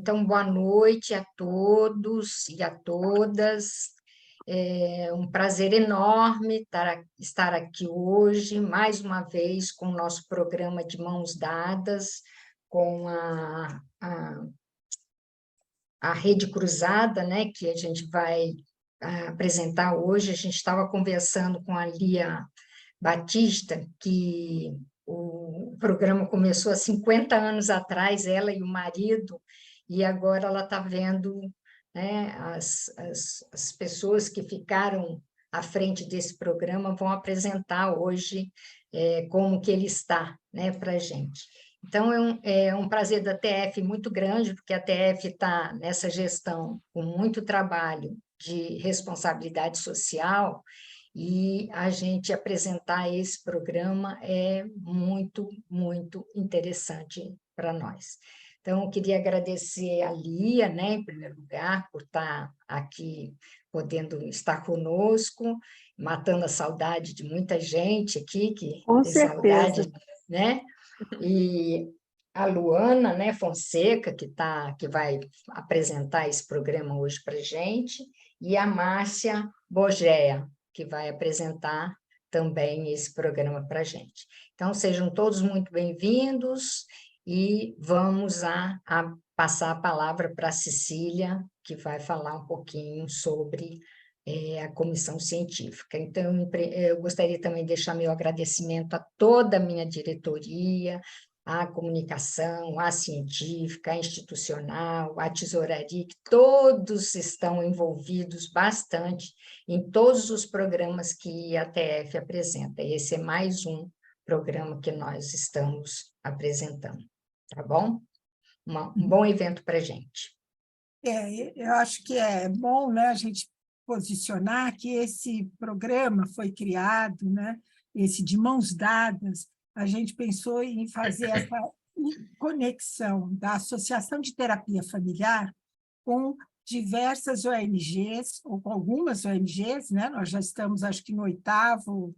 Então, boa noite a todos e a todas. É um prazer enorme estar aqui hoje, mais uma vez, com o nosso programa de Mãos Dadas, com a Rede Cruzada, né, que a gente vai apresentar hoje. A gente estava conversando com a Lia Batista, que o programa começou há 50 anos atrás, ela e o marido, e agora ela está vendo, né, as pessoas que ficaram à frente desse programa vão apresentar hoje como que ele está, né, para a gente. Então, é um prazer da TF muito grande, porque a TF está nessa gestão com muito trabalho de responsabilidade social, e a gente apresentar esse programa é muito, muito interessante para nós. Então, eu queria agradecer a Lia, né, em primeiro lugar, por estar aqui, podendo estar conosco, matando a saudade de muita gente aqui, que Com tem certeza. saudade, né? E a Luana, né, Fonseca, que vai apresentar esse programa hoje para a gente, e a Márcia Bogea, que vai apresentar também esse programa para a gente. Então, sejam todos muito bem-vindos e vamos a passar a palavra para a Cecília, que vai falar um pouquinho sobre a comissão científica. Então, eu gostaria também de deixar meu agradecimento a toda a minha diretoria, a comunicação, a científica, a institucional, a tesouraria, que todos estão envolvidos bastante em todos os programas que a TF apresenta. Esse é mais um programa que nós estamos apresentando, tá bom? Um bom evento para a gente. Eu acho que é bom, né, a gente posicionar que esse programa foi criado, né, esse de mãos dadas, a gente pensou em fazer essa conexão da Associação de Terapia Familiar com diversas ONGs, ou com algumas ONGs, né? Nós já estamos, acho que no 8º,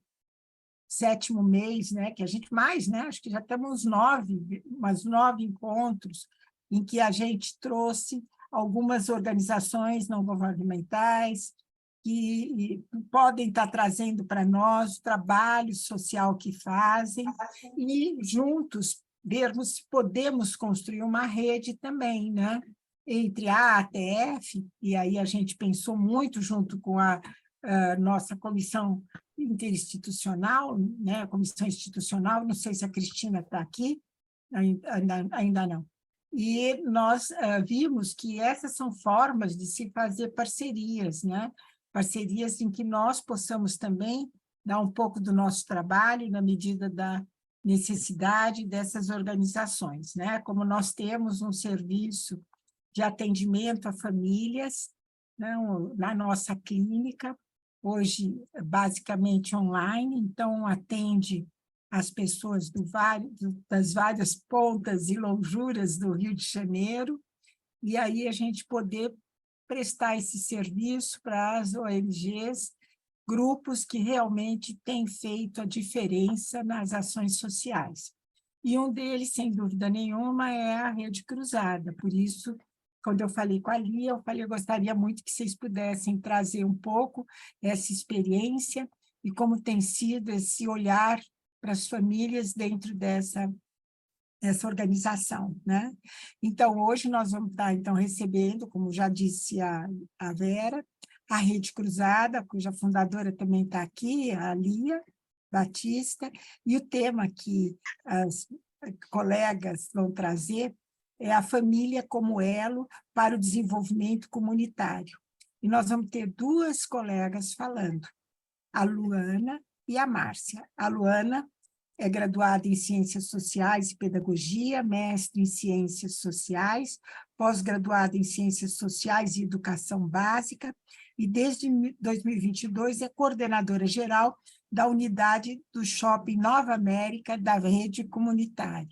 7º mês, né? Que a gente mais, né? Acho que já temos umas 9 encontros em que a gente trouxe algumas organizações não governamentais que podem estar trazendo para nós o trabalho social que fazem e juntos vermos se podemos construir uma rede também, né? Entre a ATF, e aí a gente pensou muito junto com a nossa comissão interinstitucional, né? A comissão institucional, não sei se a Cristina está aqui, ainda não. E nós vimos que essas são formas de se fazer parcerias, né? Parcerias em que nós possamos também dar um pouco do nosso trabalho na medida da necessidade dessas organizações, né? Como nós temos um serviço de atendimento a famílias, né? Na nossa clínica, hoje basicamente online, então atende as pessoas das várias pontas e lonjuras do Rio de Janeiro, e aí a gente poder prestar esse serviço para as ONGs, grupos que realmente têm feito a diferença nas ações sociais. E um deles, sem dúvida nenhuma, é a Rede Cruzada. Por isso, quando eu falei com a Lia, eu gostaria muito que vocês pudessem trazer um pouco essa experiência e como tem sido esse olhar para as famílias dentro dessa organização, né? Então, hoje nós vamos estar então, recebendo, como já disse a Vera, a Rede Cruzada, cuja fundadora também está aqui, a Lia Batista, e o tema que as colegas vão trazer é a família como elo para o desenvolvimento comunitário. E nós vamos ter 2 colegas falando, a Luana e a Márcia. A Luana é graduada em Ciências Sociais e Pedagogia, mestre em Ciências Sociais, pós-graduada em Ciências Sociais e Educação Básica, e desde 2022 é coordenadora geral da unidade do Shopping Nova América da rede comunitária,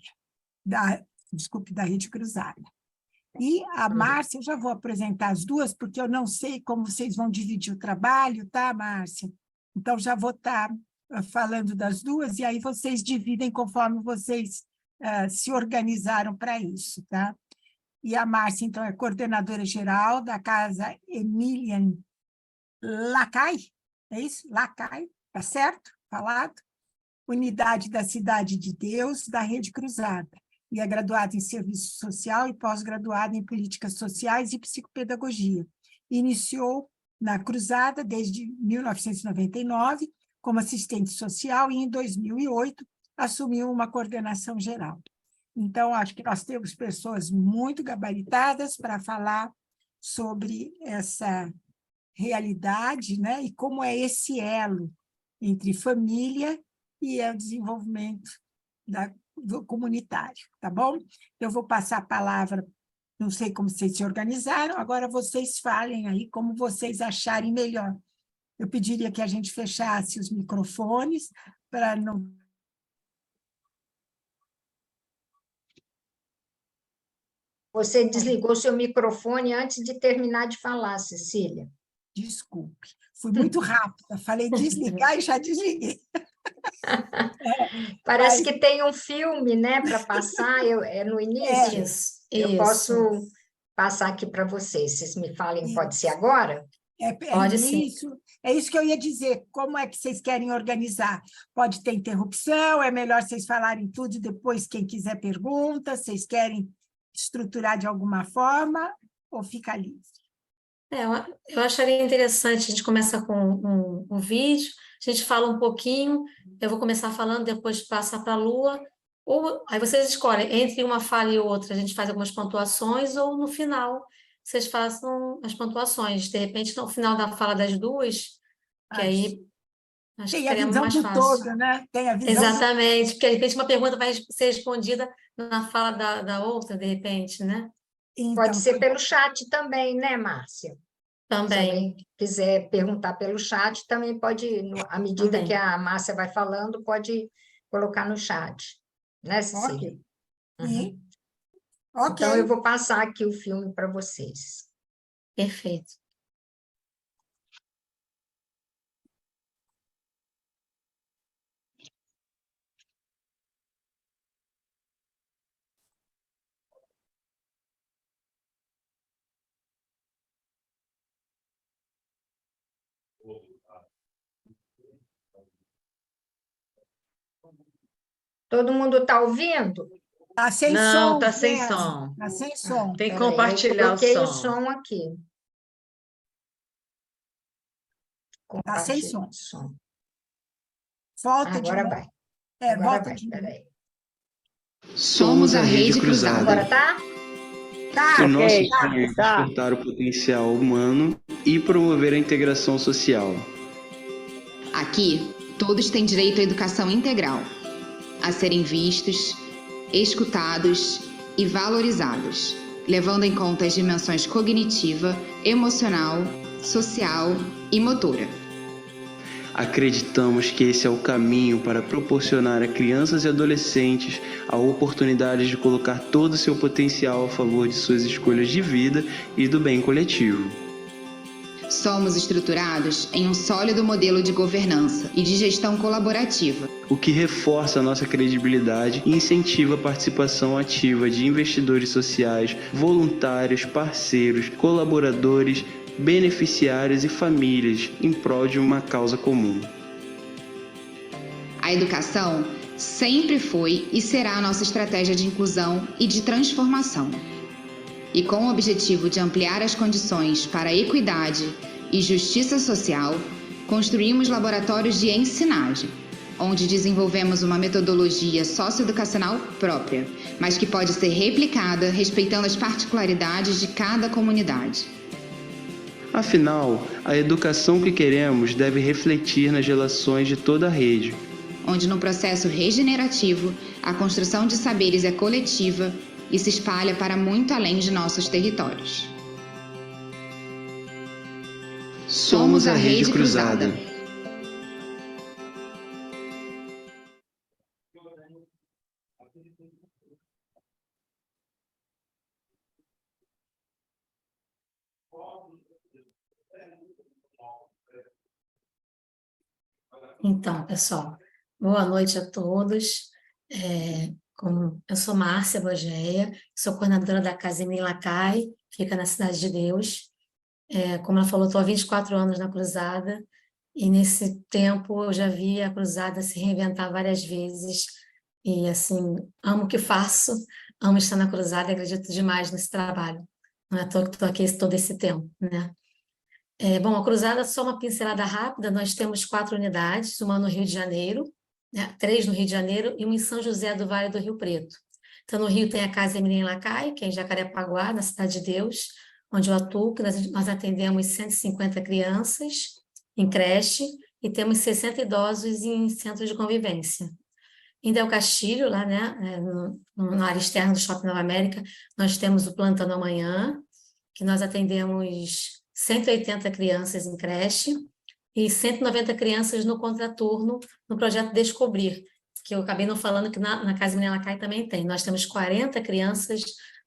da Rede Cruzada. E a Márcia, eu já vou apresentar as 2, porque eu não sei como vocês vão dividir o trabalho, tá, Márcia? Então, já vou estar falando das 2, e aí vocês dividem conforme vocês se organizaram para isso, tá? e a Márcia, então, é coordenadora geral da Casa Emilian Lacai, é isso? Lacai, tá certo? Falado? Unidade da Cidade de Deus, da Rede Cruzada, e é graduada em Serviço Social e pós-graduada em Políticas Sociais e Psicopedagogia. Iniciou na Cruzada desde 1999 como assistente social e, em 2008, assumiu uma coordenação geral. Então, acho que nós temos pessoas muito gabaritadas para falar sobre essa realidade, né? E como é esse elo entre família e o desenvolvimento do comunitário, tá bom? Eu vou passar a palavra, não sei como vocês se organizaram, agora vocês falem aí como vocês acharem melhor. Eu pediria que a gente fechasse os microfones para não... Você desligou seu microfone antes de terminar de falar, Cecília. Desculpe, fui muito rápida, falei desligar e já desliguei. Parece que tem um filme, né, para passar, é no início. Eu posso passar aqui para vocês. Vocês me falem, pode ser agora? Pode sim. É isso que eu ia dizer. Como é que vocês querem organizar? Pode ter interrupção, é melhor vocês falarem tudo e depois quem quiser pergunta, vocês querem estruturar de alguma forma ou fica livre? Eu acharia interessante, a gente começa com um vídeo, a gente fala um pouquinho, eu vou começar falando, depois passa para a Lua, ou aí vocês escolhem, entre uma fala e outra, a gente faz algumas pontuações, ou no final vocês façam as pontuações. De repente, no final da fala das duas, que aí acho que tem a ficaria visão mais do fácil. todo, né? Tem a visão Exatamente, porque de repente uma pergunta vai ser respondida na fala da outra, de repente, né? Então, pode ser pelo chat também, né, Márcia? Também. Se alguém quiser perguntar pelo chat, também pode, à medida Também. que a Márcia vai falando, pode colocar no chat. Né, Cecília? Ok. Uhum. Ok. Então, eu vou passar aqui o filme para vocês. Perfeito. Todo mundo está ouvindo? Está sem som. Não, está sem som. Está sem som. Tem que Peraí, compartilhar eu coloquei o o som. som aqui. Está sem Compartilhar som. o som. Volta de Agora novo. vai. Agora Volta de novo. peraí. Somos a Rede Cruzada. Agora tá? Tá, O nosso ok, sonho é despertar o potencial humano e promover a integração social. Aqui, todos têm direito à educação integral, a serem vistos, escutados e valorizados, levando em conta as dimensões cognitiva, emocional, social e motora. Acreditamos que esse é o caminho para proporcionar a crianças e adolescentes a oportunidade de colocar todo o seu potencial a favor de suas escolhas de vida e do bem coletivo. Somos estruturados em um sólido modelo de governança e de gestão colaborativa, o que reforça a nossa credibilidade e incentiva a participação ativa de investidores sociais, voluntários, parceiros, colaboradores, beneficiários e famílias em prol de uma causa comum. A educação sempre foi e será a nossa estratégia de inclusão e de transformação. E com o objetivo de ampliar as condições para a equidade e justiça social, construímos laboratórios de ensinagem, onde desenvolvemos uma metodologia socioeducacional própria, mas que pode ser replicada respeitando as particularidades de cada comunidade. Afinal, a educação que queremos deve refletir nas relações de toda a rede, onde no processo regenerativo, a construção de saberes é coletiva e se espalha para muito além de nossos territórios. Somos a Rede Cruzada. Então, pessoal, boa noite a todos. Eu sou Márcia Bogeia, sou coordenadora da Casa Emília Lacai, fica na Cidade de Deus. Como ela falou, estou há 24 anos na Cruzada, e nesse tempo eu já vi a Cruzada se reinventar várias vezes, e assim, amo o que faço, amo estar na Cruzada e acredito demais nesse trabalho. Não é à toa que estou aqui todo esse tempo, né? Bom, a Cruzada, só uma pincelada rápida, nós temos 4 unidades, uma no Rio de Janeiro, né, 3 no Rio de Janeiro e uma em São José do Vale do Rio Preto. Então, no Rio tem a Casa Emília Lacai, que é em Jacarepaguá, na Cidade de Deus, onde eu atuo, que nós atendemos 150 crianças em creche e temos 60 idosos em centro de convivência. Em Del Castilho, lá, né, na área externa do Shopping Nova América, nós temos o Plantão Amanhã, que nós atendemos 180 crianças em creche e 190 crianças no contraturno, no projeto Descobrir, que eu acabei não falando que na Casa Emília Lacai também tem. Nós temos 40 crianças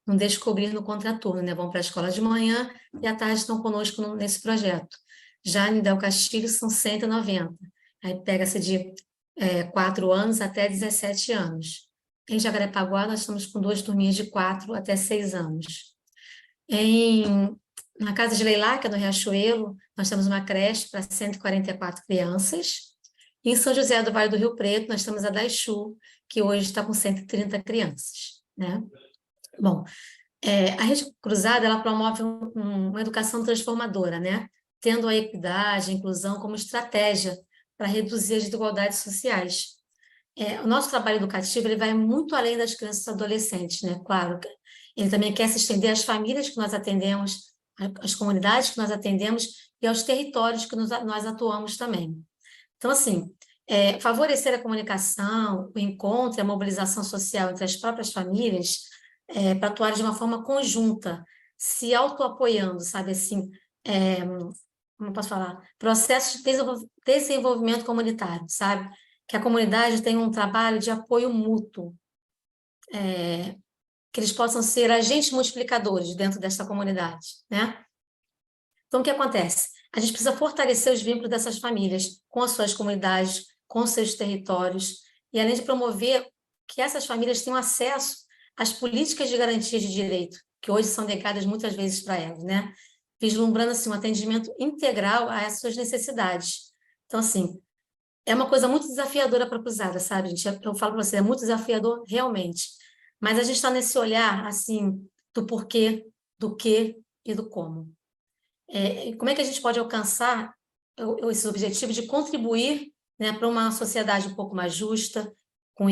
no Descobrir no contraturno, né? Vão para a escola de manhã e à tarde estão conosco nesse projeto. Já em Del Castilho são 190. Aí pega-se de 4 anos até 17 anos. Em Jacarepaguá nós estamos com 2 turminhas de 4 até 6 anos. Na Casa de Leilá, que é no Riachuelo, nós temos uma creche para 144 crianças. E em São José do Vale do Rio Preto, nós temos a Daixu, que hoje está com 130 crianças, né? Bom, a Rede Cruzada, ela promove uma educação transformadora, né? Tendo a equidade, a inclusão como estratégia para reduzir as desigualdades sociais. O nosso trabalho educativo, ele vai muito além das crianças e adolescentes, né? Claro, ele também quer se estender às famílias que nós atendemos, às comunidades que nós atendemos e aos territórios que nós atuamos também. Então, assim, favorecer a comunicação, o encontro e a mobilização social entre as próprias famílias para atuar de uma forma conjunta, se auto-apoiando, sabe, assim, como eu posso falar? Processos de desenvolvimento comunitário, sabe? Que a comunidade tenha um trabalho de apoio mútuo, que eles possam ser agentes multiplicadores dentro dessa comunidade, né? Então, o que acontece? A gente precisa fortalecer os vínculos dessas famílias com as suas comunidades, com os seus territórios, e além de promover que essas famílias tenham acesso às políticas de garantia de direito, que hoje são negadas muitas vezes para elas, né? Vislumbrando, assim, um atendimento integral a essas suas necessidades. Então, assim, é uma coisa muito desafiadora para a Cruzada, sabe, gente? Eu falo para você, é muito desafiador realmente. Mas a gente está nesse olhar, assim, do porquê, do quê e do como. Como é que a gente pode alcançar esses objetivos de contribuir, né, para uma sociedade um pouco mais justa, com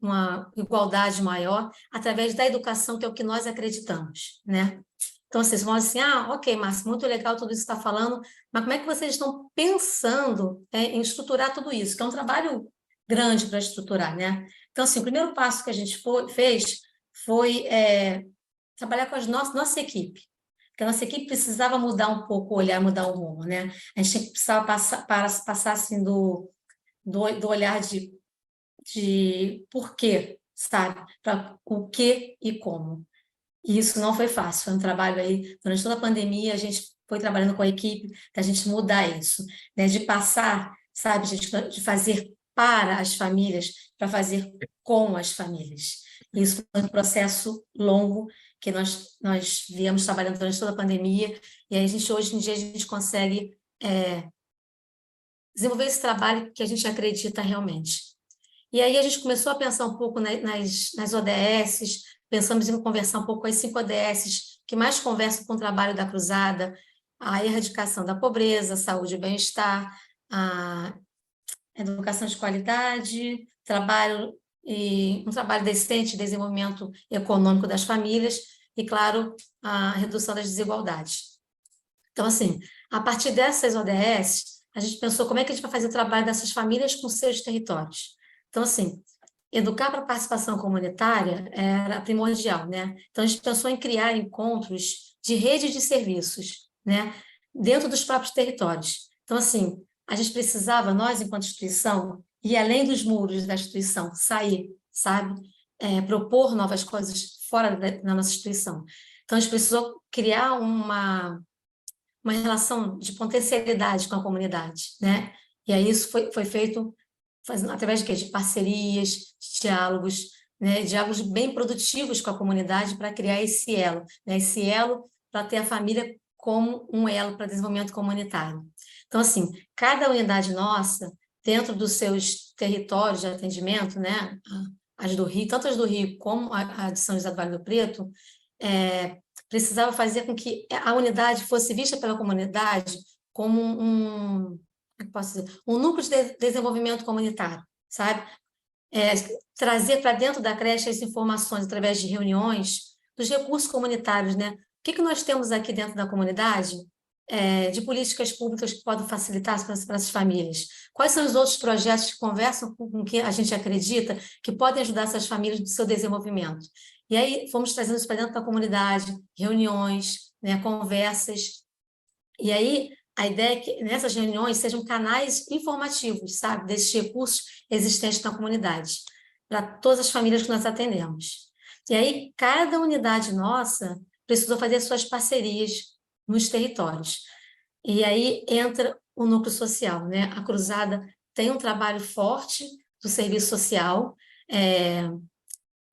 uma igualdade maior, através da educação, que é o que nós acreditamos, né? Então, vocês vão assim, ok, Márcia, muito legal tudo isso que você está falando, mas como é que vocês estão pensando em estruturar tudo isso? Que é um trabalho grande para estruturar, né? Então, assim, o primeiro passo que a gente fez foi trabalhar com a nossa equipe, porque a nossa equipe precisava mudar um pouco o olhar, mudar o rumo, né? A gente precisava passar assim, do olhar de porquê, sabe? Para o que e como. E isso não foi fácil, foi um trabalho aí, durante toda a pandemia, a gente foi trabalhando com a equipe, da gente mudar isso, né? De passar, sabe, de fazer para as famílias, para fazer com as famílias. Isso foi um processo longo, que nós viemos trabalhando durante toda a pandemia, e aí hoje em dia a gente consegue desenvolver esse trabalho que a gente acredita realmente. E aí a gente começou a pensar um pouco nas ODSs, pensamos em conversar um pouco com as 5 ODSs que mais conversam com o trabalho da Cruzada, a erradicação da pobreza, saúde e bem-estar, a educação de qualidade, um trabalho decente de desenvolvimento econômico das famílias e, claro, a redução das desigualdades. Então, assim, a partir dessas ODS, a gente pensou como é que a gente vai fazer o trabalho dessas famílias com seus territórios. Então, assim, educar para a participação comunitária era primordial, né? Então, a gente pensou em criar encontros de rede de serviços, né? Dentro dos próprios territórios. Então, assim, a gente precisava, nós, enquanto instituição, ir além dos muros da instituição, sair, sabe? Propor novas coisas fora da nossa instituição. Então, a gente precisou criar uma relação de potencialidade com a comunidade, né? E aí isso foi feito através de quê? De parcerias, de diálogos, né, diálogos bem produtivos com a comunidade para criar esse elo, né, esse elo para ter a família como um elo para desenvolvimento comunitário. Então, assim, cada unidade nossa, dentro dos seus territórios de atendimento, né, as do Rio, tanto as do Rio como a de São José do Vale do Preto, precisava fazer com que a unidade fosse vista pela comunidade como um núcleo de desenvolvimento comunitário, sabe? Trazer para dentro da creche as informações através de reuniões dos recursos comunitários, né? O que nós temos aqui dentro da comunidade de políticas públicas que podem facilitar para essas famílias? Quais são os outros projetos que conversam com o que a gente acredita que podem ajudar essas famílias no seu desenvolvimento? E aí fomos trazendo isso para dentro da comunidade, reuniões, né, conversas. E aí a ideia é que nessas reuniões sejam canais informativos, sabe, desses recursos existentes na comunidade, para todas as famílias que nós atendemos. E aí cada unidade nossa precisou fazer suas parcerias nos territórios. E aí entra o núcleo social, né? A Cruzada tem um trabalho forte do serviço social,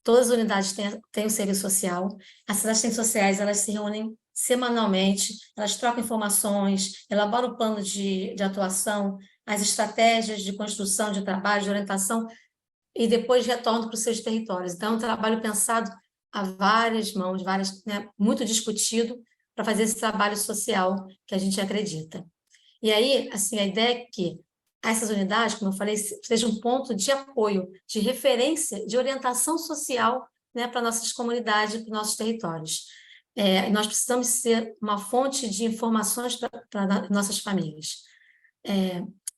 todas as unidades têm o serviço social, as assistentes sociais, elas se reúnem semanalmente, elas trocam informações, elaboram o plano de atuação, as estratégias de construção de trabalho, de orientação, e depois retornam para os seus territórios. Então, é um trabalho pensado a várias mãos, né, muito discutido, para fazer esse trabalho social que a gente acredita. E aí, assim, a ideia é que essas unidades, como eu falei, sejam um ponto de apoio, de referência, de orientação social, né, para nossas comunidades, para nossos territórios. Nós precisamos ser uma fonte de informações para nossas famílias.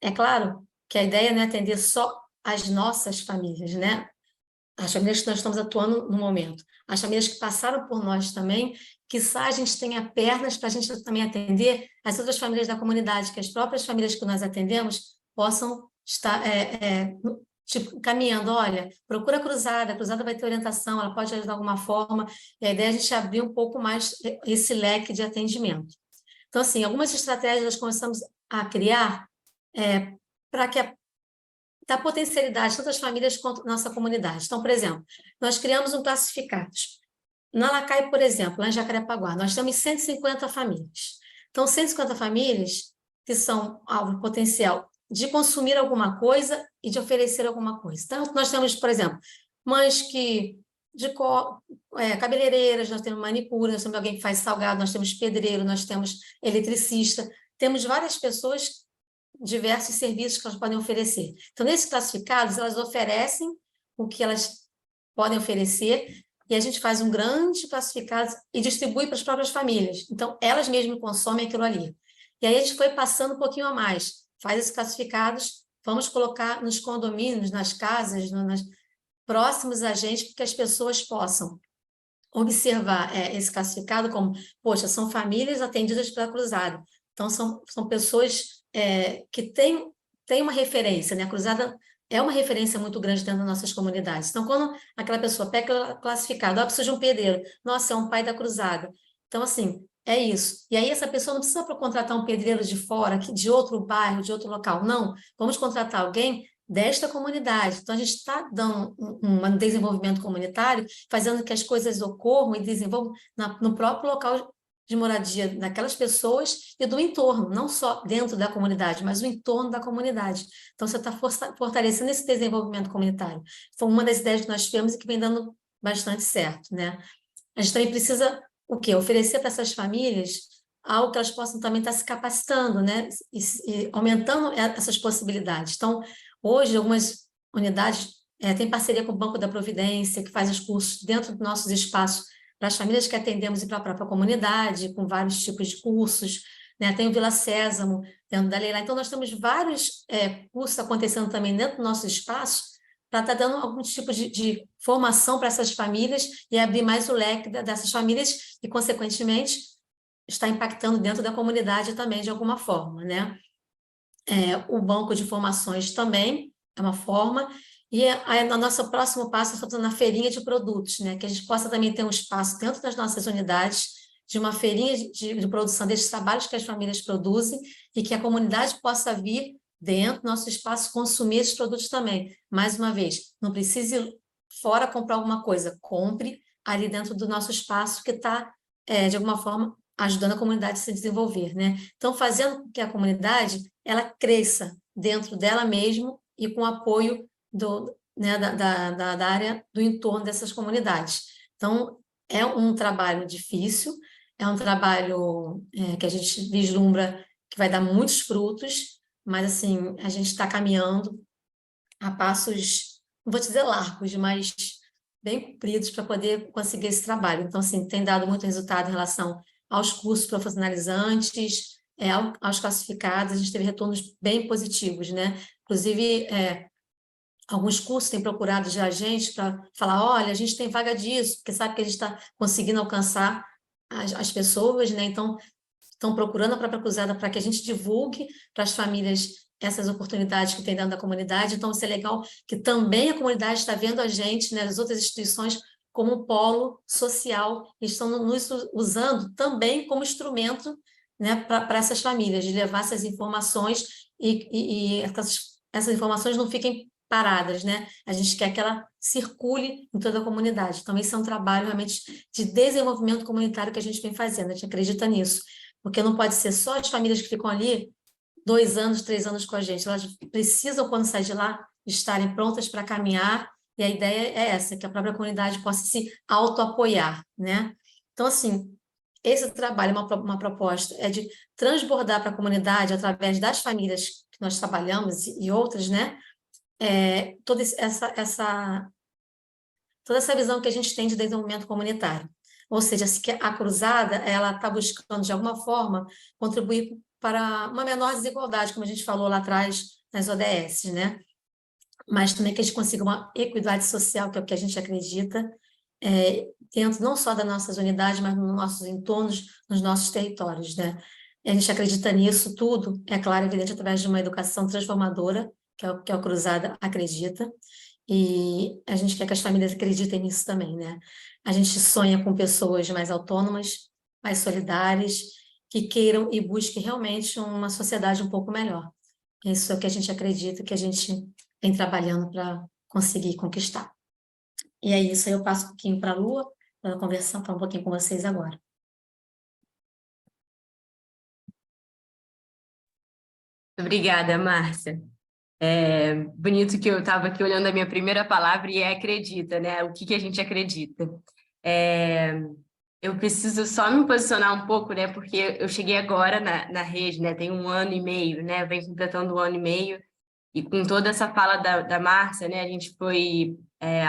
É claro que a ideia não é atender só as nossas famílias, né? As famílias que nós estamos atuando no momento, as famílias que passaram por nós também, quiçá a gente tenha pernas para a gente também atender as outras famílias da comunidade, que as próprias famílias que nós atendemos possam estar tipo, caminhando, olha, procura a Cruzada vai ter orientação, ela pode ajudar de alguma forma, e a ideia é a gente abrir um pouco mais esse leque de atendimento. Então, assim, algumas estratégias nós começamos a criar para que dar potencialidade tanto às famílias quanto à nossa comunidade. Então, por exemplo, nós criamos um classificados. Na Lacai, por exemplo, lá em Jacarepaguá, nós temos 150 famílias. Então, 150 famílias que são alvo potencial de consumir alguma coisa e de oferecer alguma coisa. Então, nós temos, por exemplo, mães cabeleireiras, nós temos manicure, nós temos alguém que faz salgado, nós temos pedreiro, nós temos eletricista, temos várias pessoas, diversos serviços que elas podem oferecer. Então, nesses classificados, elas oferecem o que elas podem oferecer e a gente faz um grande classificado e distribui para as próprias famílias. Então, elas mesmas consomem aquilo ali. E aí a gente foi passando um pouquinho a mais. Faz esses classificados, vamos colocar nos condomínios, nas casas, próximos a gente, para que as pessoas possam observar esse classificado como, poxa, são famílias atendidas pela Cruzada. Então, são pessoas que têm uma referência, né? A Cruzada é uma referência muito grande dentro das nossas comunidades. Então, quando aquela pessoa pega classificado, preciso de um pedreiro, nossa, é um pai da Cruzada. Então, assim, é isso. E aí essa pessoa não precisa contratar um pedreiro de fora, de outro bairro, de outro local. Não, vamos contratar alguém desta comunidade. Então, a gente está dando um desenvolvimento comunitário, fazendo que as coisas ocorram e desenvolvam no próprio local de moradia daquelas pessoas e do entorno, não só dentro da comunidade, mas o entorno da comunidade. Então, você está fortalecendo esse desenvolvimento comunitário. Foi uma das ideias que nós tivemos e que vem dando bastante certo, né? A gente também precisa, o quê? Oferecer para essas famílias algo que elas possam também estar se capacitando, né? E aumentando essas possibilidades. Então, hoje, algumas unidades têm parceria com o Banco da Providência, que faz os cursos dentro dos nossos espaços para as famílias que atendemos e para a própria comunidade, com vários tipos de cursos, né? Tem o Vila Sésamo, dentro da Leila. Então, nós temos vários cursos acontecendo também dentro do nosso espaço para estar dando algum tipo de formação para essas famílias e abrir mais o leque dessas famílias e, consequentemente, está impactando dentro da comunidade também, de alguma forma, né? O banco de informações também é uma forma. E aí, no nosso próximo passo, nós estamos na feirinha de produtos, né? Que a gente possa também ter um espaço dentro das nossas unidades de uma feirinha de produção desses trabalhos que as famílias produzem e que a comunidade possa vir dentro do nosso espaço consumir esses produtos também. Mais uma vez, não precise fora comprar alguma coisa, compre ali dentro do nosso espaço que está, de alguma forma, ajudando a comunidade a se desenvolver, né? Então, fazendo com que a comunidade ela cresça dentro dela mesmo e com apoio da área do entorno dessas comunidades. Então, é um trabalho difícil, é um trabalho que a gente vislumbra que vai dar muitos frutos, mas, assim, a gente está caminhando a passos, não vou dizer largos, mas bem compridos para poder conseguir esse trabalho. Então, assim, tem dado muito resultado em relação aos cursos profissionalizantes, aos classificados, a gente teve retornos bem positivos, né? Inclusive, alguns cursos têm procurado já a gente para falar, olha, a gente tem vaga disso, porque sabe que a gente está conseguindo alcançar as pessoas, né? Então, estão procurando a própria cruzada para que a gente divulgue para as famílias essas oportunidades que tem dentro da comunidade. Então, isso é legal que também a comunidade está vendo a gente, né, as outras instituições, como um polo social, e estão nos usando também como instrumento, né, para essas famílias, de levar essas informações e essas informações não fiquem paradas, né? A gente quer que ela circule em toda a comunidade. Então, esse é um trabalho realmente de desenvolvimento comunitário que a gente vem fazendo, a gente acredita nisso, porque não pode ser só as famílias que ficam ali 2 anos, 3 anos com a gente, elas precisam, quando sair de lá, estarem prontas para caminhar, e a ideia é essa, que a própria comunidade possa se auto-apoiar, né? Então, assim, esse trabalho, uma proposta, é de transbordar para a comunidade, através das famílias que nós trabalhamos e outras, né? Toda essa visão que a gente tem de desenvolvimento comunitário. Ou seja, a cruzada, ela está buscando, de alguma forma, contribuir para uma menor desigualdade, como a gente falou lá atrás nas ODS, né? Mas também que a gente consiga uma equidade social, que é o que a gente acredita, dentro não só das nossas unidades, mas nos nossos entornos, nos nossos territórios, né? E a gente acredita nisso tudo, é claro, evidente, através de uma educação transformadora, que é o que a Cruzada acredita, e a gente quer que as famílias acreditem nisso também, né? A gente sonha com pessoas mais autônomas, mais solidárias, que queiram e busquem realmente uma sociedade um pouco melhor. Isso é o que a gente acredita, que a gente vem trabalhando para conseguir conquistar. E é isso, aí eu passo um pouquinho para a Lua, para conversar, falar um pouquinho com vocês agora. Obrigada, Márcia. Bonito que eu estava aqui olhando a minha primeira palavra e acredita, né? O que a gente acredita. Eu preciso só me posicionar um pouco, né? Porque eu cheguei agora na rede, né? Tem 1 ano e meio, né? Vem completando 1 ano e meio. E com toda essa fala da Márcia, né? A gente foi,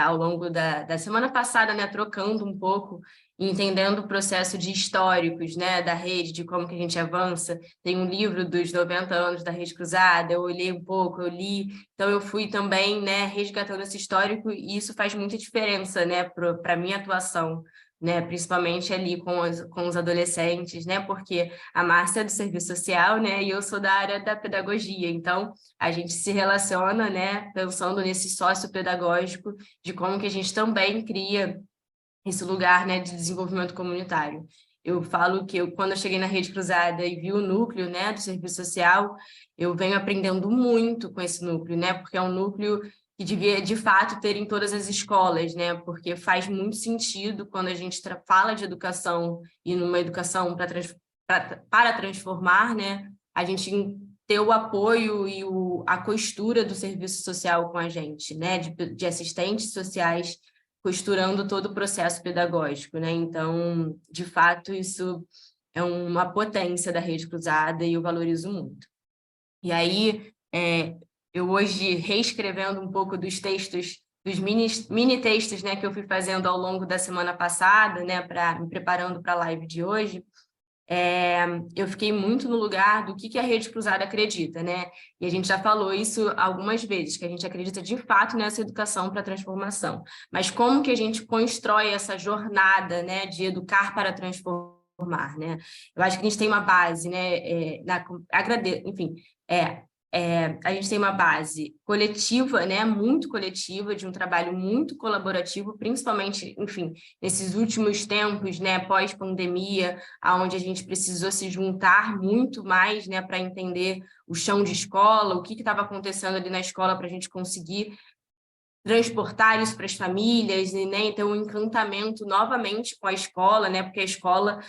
ao longo da semana passada, né? Trocando um pouco, entendendo o processo de históricos, né? Da rede, de como que a gente avança. Tem um livro dos 90 anos da Rede Cruzada, eu olhei um pouco, eu li. Então, eu fui também, né? Resgatando esse histórico e isso faz muita diferença, né? Para a minha atuação, né, principalmente ali com os adolescentes, né, porque a Márcia é do serviço social, né, e eu sou da área da pedagogia, então a gente se relaciona, né, pensando nesse sócio pedagógico de como que a gente também cria esse lugar, né, de desenvolvimento comunitário. Eu falo que quando eu cheguei na Rede Cruzada e vi o núcleo, né, do serviço social, eu venho aprendendo muito com esse núcleo, né, porque é um núcleo que devia, de fato, ter em todas as escolas, né? Porque faz muito sentido quando a gente fala de educação e numa educação para transformar, né? A gente ter o apoio e a costura do serviço social com a gente, né? De assistentes sociais costurando todo o processo pedagógico, né? Então, de fato, isso é uma potência da Rede Cruzada e eu valorizo muito. E aí, eu hoje, reescrevendo um pouco dos textos, dos mini textos, né, que eu fui fazendo ao longo da semana passada, né, me preparando para a live de hoje, eu fiquei muito no lugar do que a Rede Cruzada acredita, né? E a gente já falou isso algumas vezes, que a gente acredita de fato nessa educação para a transformação. Mas como que a gente constrói essa jornada, né, de educar para transformar, né? Eu acho que a gente tem uma base, né, enfim, a gente tem uma base coletiva, né, muito coletiva, de um trabalho muito colaborativo, principalmente, enfim, nesses últimos tempos, né, pós-pandemia, onde a gente precisou se juntar muito mais, né, para entender o chão de escola, o que estava acontecendo ali na escola para a gente conseguir transportar isso para as famílias, e, né, então um encantamento novamente com a escola, né, porque a escola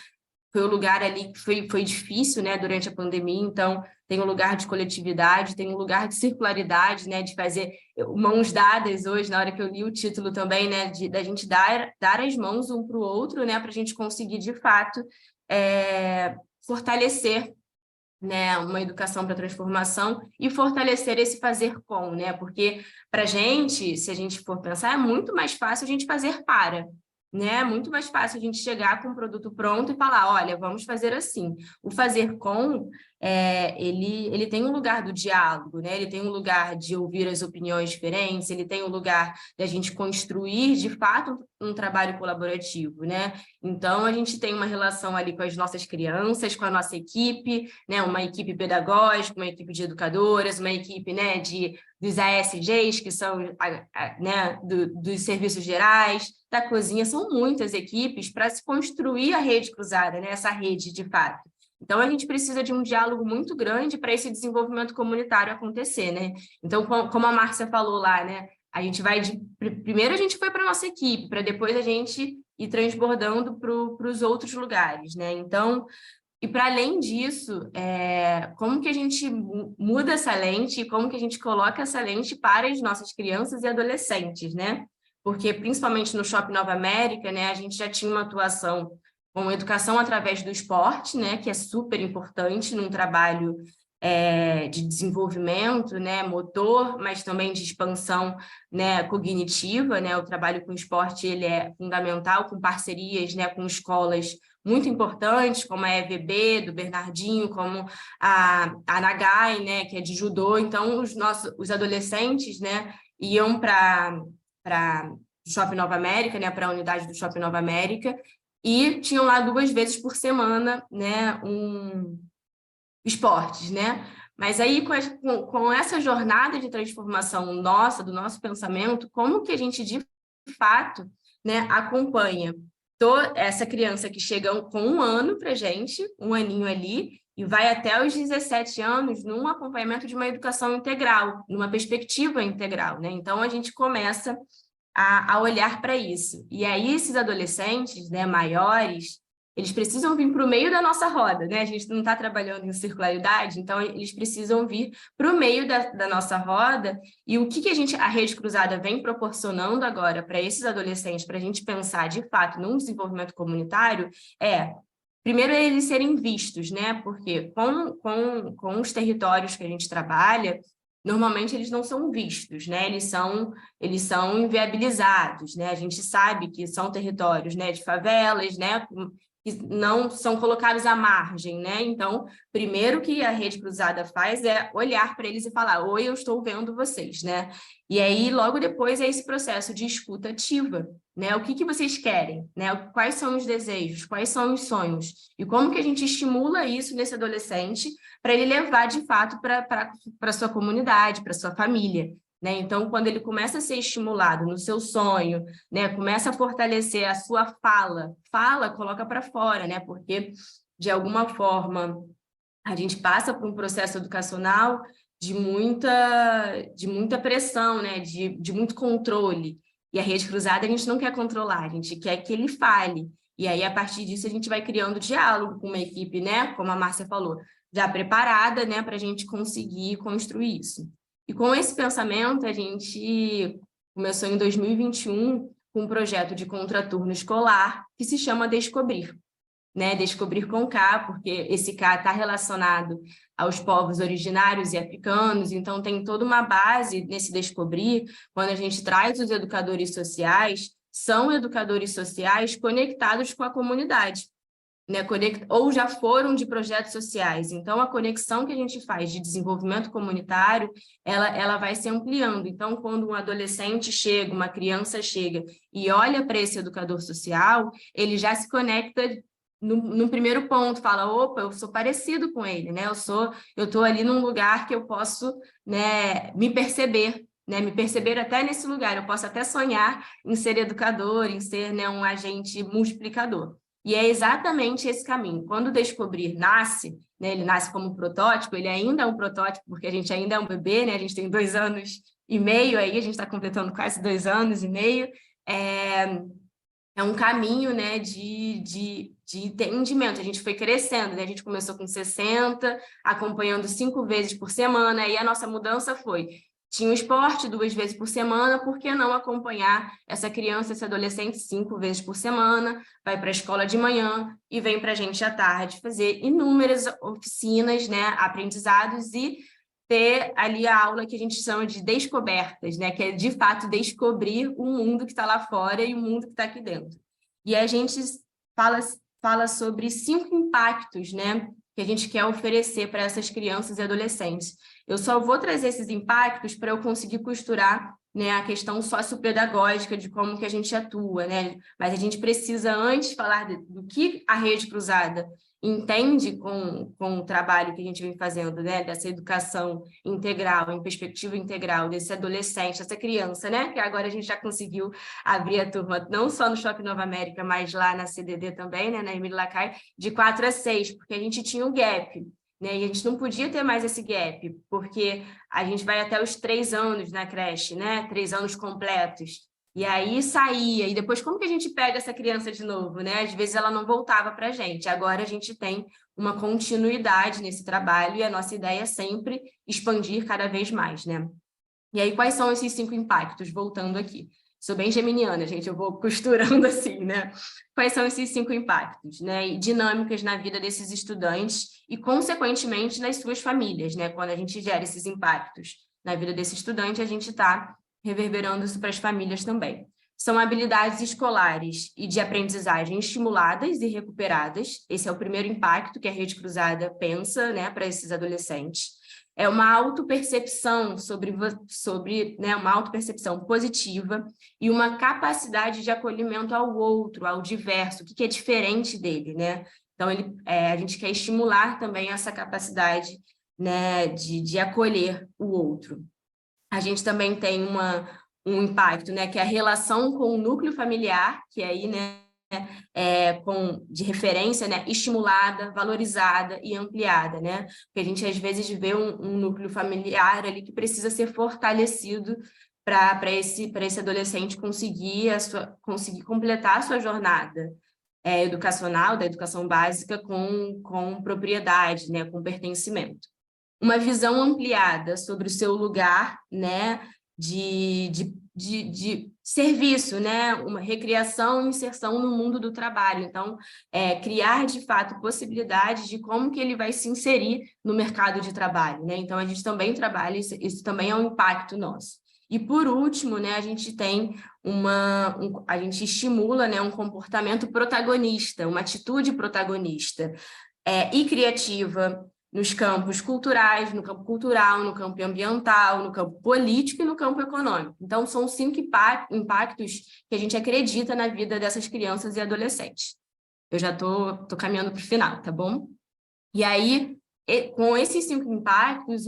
foi o lugar ali que foi difícil, né, durante a pandemia, então tem um lugar de coletividade, tem um lugar de circularidade, né, de fazer mãos dadas hoje, na hora que eu li o título também, né, da gente dar as mãos um para o outro, né, para a gente conseguir, de fato, fortalecer, né, uma educação para transformação e fortalecer esse fazer com, né, porque para a gente, se a gente for pensar, é muito mais fácil a gente fazer para, né, é muito mais fácil a gente chegar com um produto pronto e falar, olha, vamos fazer assim. O fazer com, ele tem um lugar do diálogo, né, ele tem um lugar de ouvir as opiniões diferentes, ele tem um lugar de a gente construir, de fato, um trabalho colaborativo, né, então a gente tem uma relação ali com as nossas crianças, com a nossa equipe, né, uma equipe pedagógica, uma equipe de educadoras, uma equipe, né, dos ASGs, que são, né, dos serviços gerais, da cozinha, são muitas equipes para se construir a rede cruzada, né, essa rede de fato. Então, a gente precisa de um diálogo muito grande para esse desenvolvimento comunitário acontecer, né? Então, como a Márcia falou lá, né, a gente vai primeiro a gente foi para a nossa equipe, para depois a gente ir transbordando para os outros lugares, né? Então, e para além disso, como que a gente muda essa lente e como que a gente coloca essa lente para as nossas crianças e adolescentes, né? Porque, principalmente no Shopping Nova América, né, a gente já tinha uma atuação com educação através do esporte, né, que é super importante num trabalho de desenvolvimento, né, motor, mas também de expansão, né, cognitiva, né, o trabalho com esporte ele é fundamental, com parcerias, né, com escolas muito importantes, como a EVB, do Bernardinho, como a Nagai, né, que é de judô. Então, os adolescentes, né, iam para Shopping Nova América, né, para a unidade do Shopping Nova América, e tinham lá 2 vezes por semana, né, esportes, né? Mas aí, com essa jornada de transformação nossa, do nosso pensamento, como que a gente, de fato, né, acompanha toda essa criança que chega com 1 ano para a gente, 1 aninho ali, e vai até os 17 anos num acompanhamento de uma educação integral, numa perspectiva integral, né? Então, a gente começa a olhar para isso. E aí, esses adolescentes, né, maiores, eles precisam vir para o meio da nossa roda, né? A gente não está trabalhando em circularidade, então eles precisam vir para o meio da nossa roda. E o que a Rede Cruzada vem proporcionando agora para esses adolescentes, para a gente pensar, de fato, num desenvolvimento comunitário, primeiro, eles serem vistos, né? Porque com os territórios que a gente trabalha, normalmente eles não são vistos, né? Eles são inviabilizados, né? A gente sabe que são territórios, né, de favelas, né, que não são colocados à margem, né? Então, primeiro que a Rede Cruzada faz é olhar para eles e falar, oi, eu estou vendo vocês, né? E aí, logo depois, é esse processo de escuta ativa, né? O que vocês querem, né? Quais são os desejos, quais são os sonhos? E como que a gente estimula isso nesse adolescente para ele levar, de fato, para a sua comunidade, para a sua família, né? Então, quando ele começa a ser estimulado no seu sonho, né? Começa a fortalecer a sua fala, coloca para fora, né? Porque, de alguma forma, a gente passa por um processo educacional de muita pressão, né? De muito controle. E a Rede Cruzada a gente não quer controlar, a gente quer que ele fale. E aí, a partir disso, a gente vai criando diálogo com uma equipe, né? Como a Márcia falou, já preparada, né? Para a gente conseguir construir isso. E com esse pensamento, a gente começou em 2021 com um projeto de contraturno escolar que se chama Descobrir, né? Descobrir com K, porque esse K está relacionado aos povos originários e africanos, então tem toda uma base nesse Descobrir, quando a gente traz os educadores sociais, são educadores sociais conectados com a comunidade, né, ou já foram de projetos sociais. Então, a conexão que a gente faz de desenvolvimento comunitário, ela vai se ampliando. Então, quando um adolescente chega, uma criança chega e olha para esse educador social, ele já se conecta no primeiro ponto, fala, opa, eu sou parecido com ele, né? Eu estou ali num lugar que eu posso, né, me perceber até nesse lugar. Eu posso até sonhar em ser educador, em ser, né, um agente multiplicador. E é exatamente esse caminho. Quando o Descobrir nasce, né, ele nasce como protótipo, ele ainda é um protótipo, porque a gente ainda é um bebê, né, a gente tem 2 anos e meio, aí a gente está completando quase 2 anos e meio, é um caminho, né, de entendimento. A gente foi crescendo, né? A gente começou com 60, acompanhando 5 vezes por semana, e a nossa mudança foi: tinha o esporte 2 vezes por semana, por que não acompanhar essa criança, esse adolescente 5 vezes por semana, vai para a escola de manhã e vem para a gente à tarde fazer inúmeras oficinas, né, aprendizados e ter ali a aula que a gente chama de descobertas, né, que é de fato descobrir o mundo que está lá fora e o mundo que está aqui dentro. E a gente fala sobre 5 impactos, né, que a gente quer oferecer para essas crianças e adolescentes. Eu só vou trazer esses impactos para eu conseguir costurar, né, a questão sociopedagógica de como que a gente atua, né? Mas a gente precisa antes falar do que a Rede Cruzada entende com o trabalho que a gente vem fazendo, né, dessa educação integral, em perspectiva integral, desse adolescente, essa criança, né, que agora a gente já conseguiu abrir a turma, não só no Shopping Nova América, mas lá na CDD também, né, na Emílio Lacai, de 4 a 6, porque a gente tinha um gap, né, e a gente não podia ter mais esse gap, porque a gente vai até os 3 anos na creche, né, 3 anos completos. E aí saía, e depois como que a gente pega essa criança de novo, né? Às vezes ela não voltava para a gente. Agora a gente tem uma continuidade nesse trabalho e a nossa ideia é sempre expandir cada vez mais, né? E aí quais são esses 5 impactos? Voltando aqui. Sou bem geminiana, gente, eu vou costurando assim, né? Quais são esses 5 impactos, né? E dinâmicas na vida desses estudantes e, consequentemente, nas suas famílias, né? Quando a gente gera esses impactos na vida desse estudante, a gente está reverberando isso para as famílias também. São habilidades escolares e de aprendizagem estimuladas e recuperadas. Esse é o primeiro impacto que a Rede Cruzada pensa, né, para esses adolescentes. É uma autopercepção né, uma autopercepção positiva e uma capacidade de acolhimento ao outro, ao diverso, o que é diferente dele, né? Então, a gente quer estimular também essa capacidade, né, de acolher o outro. A gente também tem um impacto, né, que é a relação com o núcleo familiar, que aí, né, de referência, né, estimulada, valorizada e ampliada, né? Porque a gente às vezes vê um núcleo familiar ali que precisa ser fortalecido para esse adolescente conseguir completar a sua jornada educacional, da educação básica com propriedade, né, com pertencimento. Uma visão ampliada sobre o seu lugar, né, de serviço, né, uma recriação e inserção no mundo do trabalho. Então, criar, de fato, possibilidades de como que ele vai se inserir no mercado de trabalho, né? Então, a gente também trabalha, isso também é um impacto nosso. E, por último, né, a gente tem a gente estimula, né, um comportamento protagonista, uma atitude protagonista e criativa, nos campos culturais, no campo cultural, no campo ambiental, no campo político e no campo econômico. Então, são 5 impactos que a gente acredita na vida dessas crianças e adolescentes. Eu já estou caminhando para o final, tá bom? E aí, com esses 5 impactos,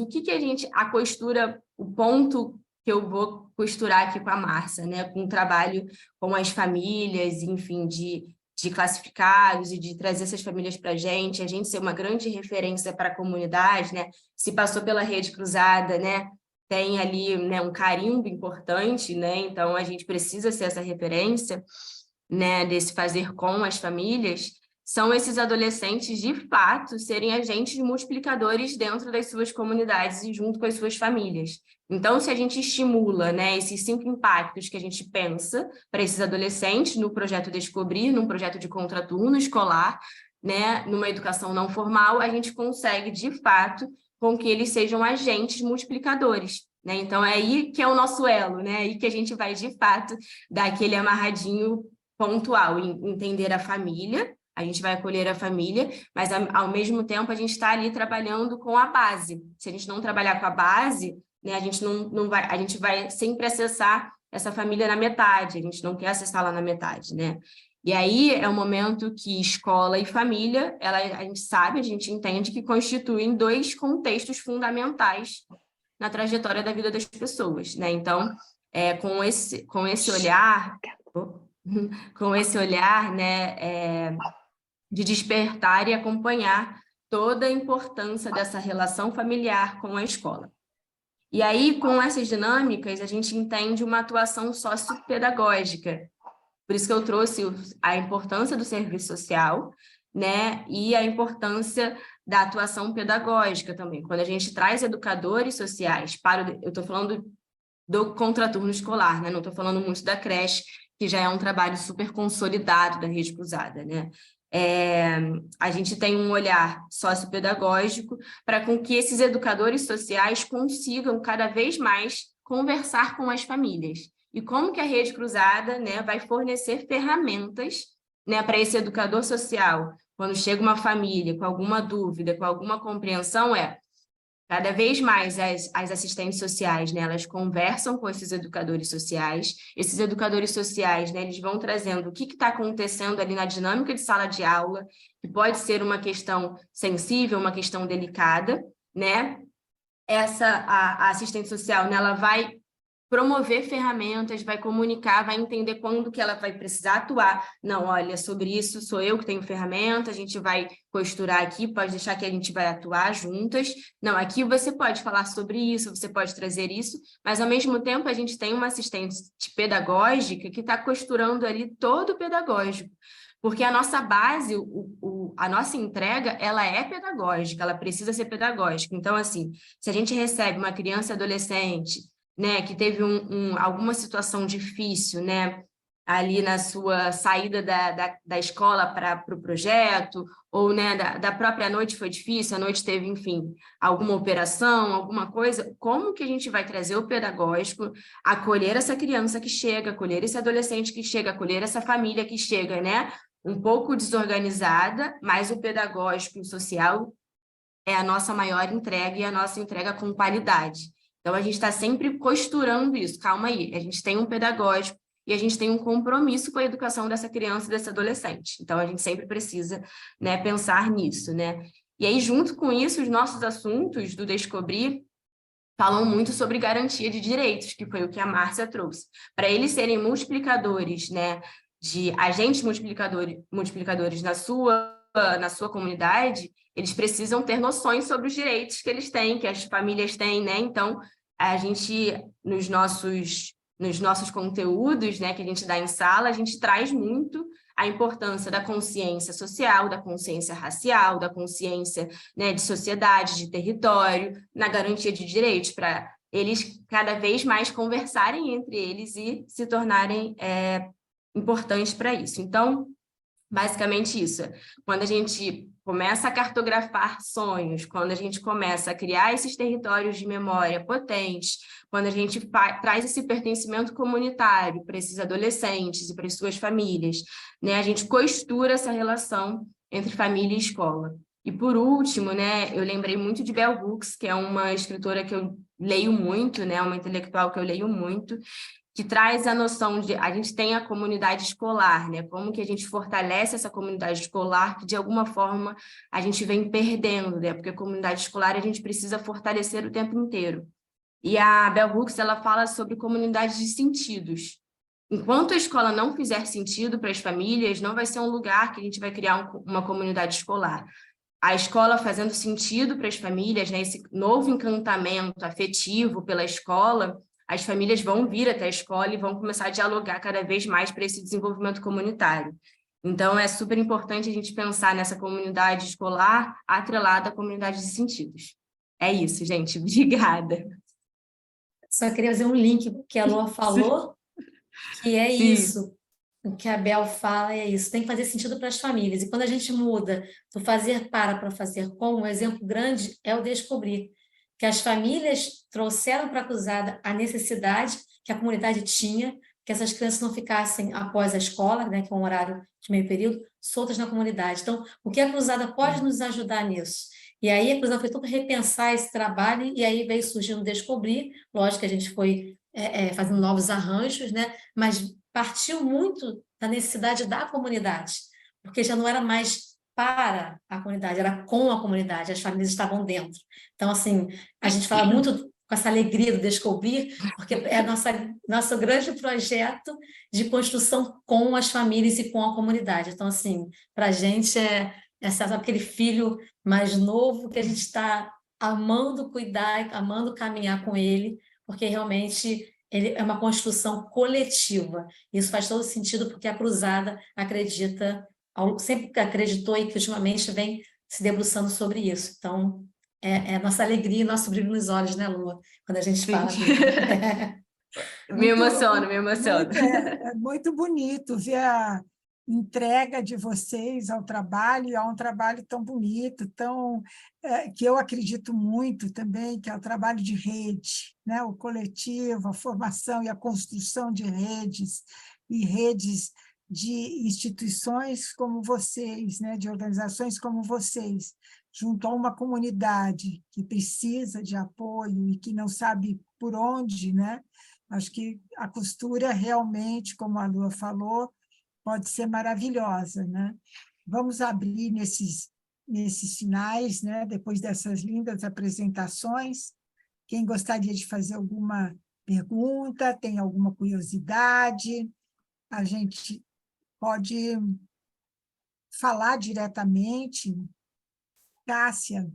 a costura, o ponto que eu vou costurar aqui com a Márcia, né? Com o trabalho com as famílias, enfim, de classificados e de trazer essas famílias para a gente ser uma grande referência para a comunidade, né? Se passou pela Rede Cruzada, né? Tem ali, né, um carimbo importante, né? Então, a gente precisa ser essa referência, né, desse fazer com as famílias. São esses adolescentes, de fato, serem agentes multiplicadores dentro das suas comunidades e junto com as suas famílias. Então, se a gente estimula, né, esses 5 impactos que a gente pensa para esses adolescentes no projeto Descobrir, num projeto de contraturno escolar, né, numa educação não formal, a gente consegue, de fato, com que eles sejam agentes multiplicadores, né? Então, é aí que é o nosso elo, né? É aí que a gente vai, de fato, dar aquele amarradinho pontual, em entender a família. A gente vai acolher a família, mas, ao mesmo tempo, a gente está ali trabalhando com a base. Se a gente não trabalhar com a base, né, a gente vai sempre acessar essa família na metade, a gente não quer acessar lá na metade, né? E aí é um momento que escola e família, a gente entende que constituem 2 contextos fundamentais na trajetória da vida das pessoas, né? Então, com esse olhar, né, de despertar e acompanhar toda a importância dessa relação familiar com a escola. E aí, com essas dinâmicas, a gente entende uma atuação sociopedagógica. Por isso que eu trouxe a importância do serviço social, né? E a importância da atuação pedagógica também. Quando a gente traz educadores sociais eu estou falando do contraturno escolar, né? Não estou falando muito da creche, que já é um trabalho super consolidado da Rede Cruzada, né? A gente tem um olhar sociopedagógico para com que esses educadores sociais consigam cada vez mais conversar com as famílias. E como que a Rede Cruzada, né, vai fornecer ferramentas, né, para esse educador social, quando chega uma família com alguma dúvida, com alguma compreensão, cada vez mais as assistentes sociais, né, elas conversam com esses educadores sociais né, eles vão trazendo o que está acontecendo ali na dinâmica de sala de aula, que pode ser uma questão sensível, uma questão delicada, né? A assistente social, né, ela vai promover ferramentas, vai comunicar, vai entender quando que ela vai precisar atuar. Não, olha, sobre isso sou eu que tenho ferramenta, a gente vai costurar aqui, pode deixar que a gente vai atuar juntas. Não, aqui você pode falar sobre isso, você pode trazer isso, mas ao mesmo tempo a gente tem uma assistente pedagógica que está costurando ali todo o pedagógico. Porque a nossa base, a nossa entrega, ela é pedagógica, ela precisa ser pedagógica. Então, assim, se a gente recebe uma criança e adolescente, né, que teve alguma situação difícil, né, ali na sua saída da escola para o projeto, ou, né, da própria noite foi difícil, a noite teve, enfim, alguma operação, alguma coisa, como que a gente vai trazer o pedagógico, acolher essa criança que chega, acolher esse adolescente que chega, acolher essa família que chega, né, um pouco desorganizada, mas o pedagógico e o social é a nossa maior entrega e a nossa entrega com qualidade. Então, a gente está sempre costurando isso. Calma aí, a gente tem um pedagógico e a gente tem um compromisso com a educação dessa criança e desse adolescente. Então, a gente sempre precisa, né, pensar nisso, né? E aí, junto com isso, os nossos assuntos do Descobrir falam muito sobre garantia de direitos, que foi o que a Márcia trouxe. Para eles serem multiplicadores, né, de agentes multiplicadores na sua comunidade, eles precisam ter noções sobre os direitos que eles têm, que as famílias têm, né? Então, a gente, nos nossos conteúdos, né, que a gente dá em sala, a gente traz muito a importância da consciência social, da consciência racial, da consciência, né, de sociedade, de território, na garantia de direitos, para eles cada vez mais conversarem entre eles e se tornarem importantes para isso. Então, basicamente isso. Quando a gente começa a cartografar sonhos, quando a gente começa a criar esses territórios de memória potentes, quando a gente traz esse pertencimento comunitário para esses adolescentes e para as suas famílias, né, a gente costura essa relação entre família e escola. E, por último, né, eu lembrei muito de Bell Hooks, que é uma escritora que eu leio muito, né, uma intelectual que eu leio muito, que traz a noção de a gente tem a comunidade escolar, né? Como que a gente fortalece essa comunidade escolar que, de alguma forma, a gente vem perdendo, né? Porque a comunidade escolar a gente precisa fortalecer o tempo inteiro. E a Bell Hooks, ela fala sobre comunidades de sentidos. Enquanto a escola não fizer sentido para as famílias, não vai ser um lugar que a gente vai criar uma comunidade escolar. A escola fazendo sentido para as famílias, né? Esse novo encantamento afetivo pela escola, as famílias vão vir até a escola e vão começar a dialogar cada vez mais para esse desenvolvimento comunitário. Então, é super importante a gente pensar nessa comunidade escolar atrelada à comunidade de sentidos. É isso, gente. Obrigada. Só queria fazer um link que a Lua falou, que é Sim. isso. O que a Bel fala é isso. Tem que fazer sentido para as famílias. E quando a gente muda do fazer para fazer com, um exemplo grande é o descobrir. Que as famílias trouxeram para a Cruzada a necessidade que a comunidade tinha, que essas crianças não ficassem após a escola, né, que é um horário de meio período, soltas na comunidade. Então, o que a Cruzada pode nos ajudar nisso? E aí a Cruzada foi todo repensar esse trabalho, e aí veio surgindo o Descobrir. Lógico que a gente foi fazendo novos arranjos, né, mas partiu muito da necessidade da comunidade, porque já não era mais para a comunidade, era com a comunidade, as famílias estavam dentro. Então, assim, a gente fala muito com essa alegria do Descobrir, porque é nosso grande projeto de construção com as famílias e com a comunidade. Então, assim, para a gente sabe, aquele filho mais novo que a gente está amando cuidar, amando caminhar com ele, porque realmente ele é uma construção coletiva. Isso faz todo sentido, porque a Cruzada acredita, sempre acreditou e que ultimamente vem se debruçando sobre isso. Então, é nossa alegria e nosso brilho nos olhos, né, Lua? Quando a gente fala dele. Me emociono, me emociono. É muito bonito ver a entrega de vocês ao trabalho, e a um trabalho tão bonito, que eu acredito muito também, que é o trabalho de rede, né? O coletivo, a formação e a construção de redes, e redes de instituições como vocês, né? De organizações como vocês, junto a uma comunidade que precisa de apoio e que não sabe por onde, né? Acho que a costura realmente, como a Lua falou, pode ser maravilhosa, né? Vamos abrir nesses finais, né? Depois dessas lindas apresentações. Quem gostaria de fazer alguma pergunta, tem alguma curiosidade, a gente pode falar diretamente. Cássia,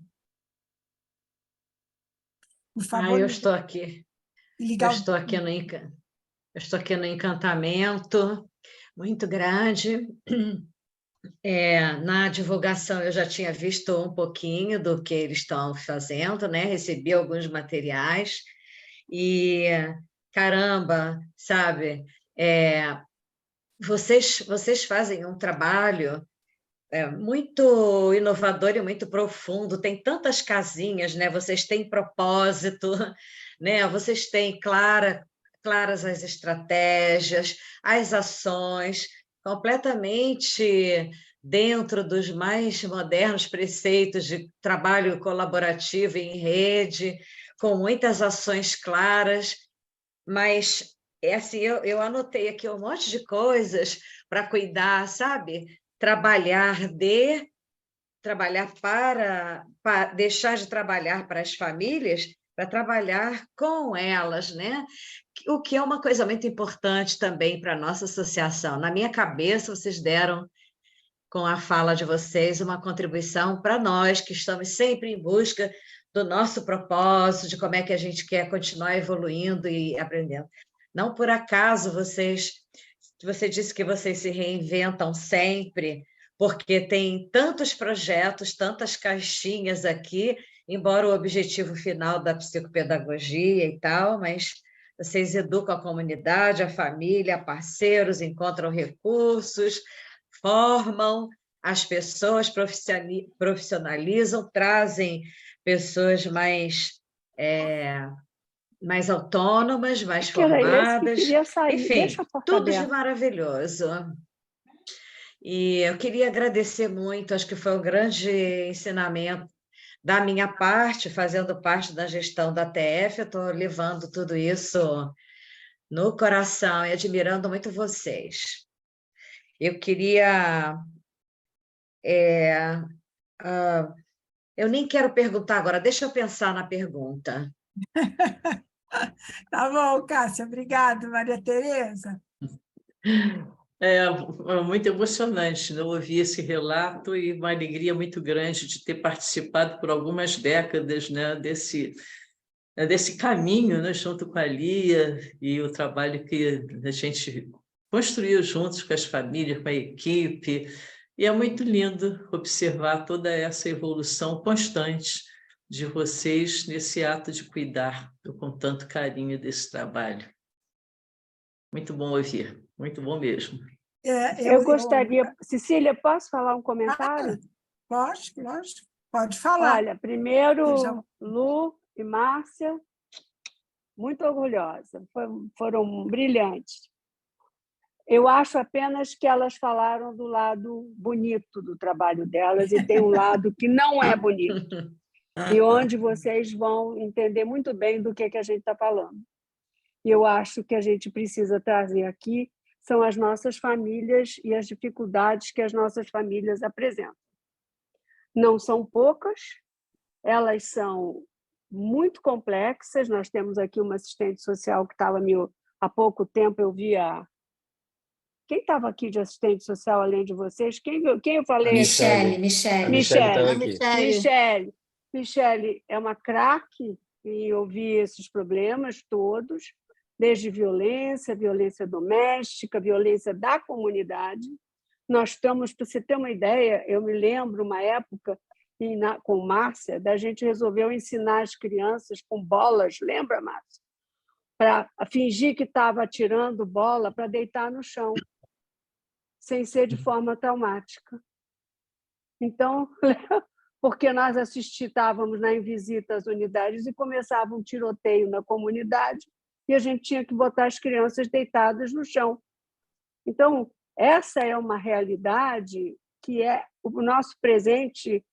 por favor. Eu estou aqui. Eu estou aqui no encantamento muito grande. Na divulgação eu já tinha visto um pouquinho do que eles estão fazendo, né? Recebi alguns materiais e, caramba, sabe, vocês fazem um trabalho muito inovador e muito profundo, tem tantas casinhas, né? Vocês têm propósito, né? Vocês têm claras as estratégias, as ações, completamente dentro dos mais modernos preceitos de trabalho colaborativo em rede, com muitas ações claras, mas assim, eu anotei aqui um monte de coisas para cuidar, sabe? Trabalhar para deixar de trabalhar para as famílias, para trabalhar com elas, né? O que é uma coisa muito importante também para a nossa associação. Na minha cabeça, vocês deram, com a fala de vocês, uma contribuição para nós, que estamos sempre em busca do nosso propósito, de como é que a gente quer continuar evoluindo e aprendendo. Não por acaso você disse que vocês se reinventam sempre, porque tem tantos projetos, tantas caixinhas aqui, embora o objetivo final da psicopedagogia e tal, mas vocês educam a comunidade, a família, parceiros, encontram recursos, formam as pessoas, profissionalizam, trazem pessoas mais autônomas, mais formadas, enfim, tudo de maravilhoso. E eu queria agradecer muito, acho que foi um grande ensinamento da minha parte, fazendo parte da gestão da TF, eu estou levando tudo isso no coração e admirando muito vocês. Eu queria... eu nem quero perguntar agora, deixa eu pensar na pergunta. Tá bom, Cássia, obrigada, Maria Tereza. É muito emocionante, né? Ouvir esse relato e uma alegria muito grande de ter participado por algumas décadas, né, desse caminho, né, junto com a Lia, e o trabalho que a gente construiu juntos com as famílias, com a equipe. E é muito lindo observar toda essa evolução constante de vocês nesse ato de cuidar com tanto carinho desse trabalho. Muito bom ouvir, muito bom mesmo. Eu gostaria... Cecília, posso falar um comentário? Lógico, pode falar. Olha, primeiro, Lu e Márcia, muito orgulhosa, foram brilhantes. Eu acho apenas que elas falaram do lado bonito do trabalho delas e tem um lado que não é bonito, e onde vocês vão entender muito bem do que a gente está falando. E eu acho que a gente precisa trazer aqui são as nossas famílias e as dificuldades que as nossas famílias apresentam. Não são poucas, elas são muito complexas. Nós temos aqui uma assistente social que estava há pouco tempo, eu vi Quem estava aqui de assistente social além de vocês? Quem eu falei? Michele. Michele. Michele é uma craque em ouvir esses problemas todos, desde violência, violência doméstica, violência da comunidade. Nós estamos, para você ter uma ideia, eu me lembro uma época com Márcia, da gente resolveu ensinar as crianças com bolas, lembra, Márcia? Para fingir que estava atirando bola para deitar no chão, sem ser de forma traumática. Então, porque nós estávamos em visita às unidades e começava um tiroteio na comunidade e a gente tinha que botar as crianças deitadas no chão. Então, essa é uma realidade que é o nosso presente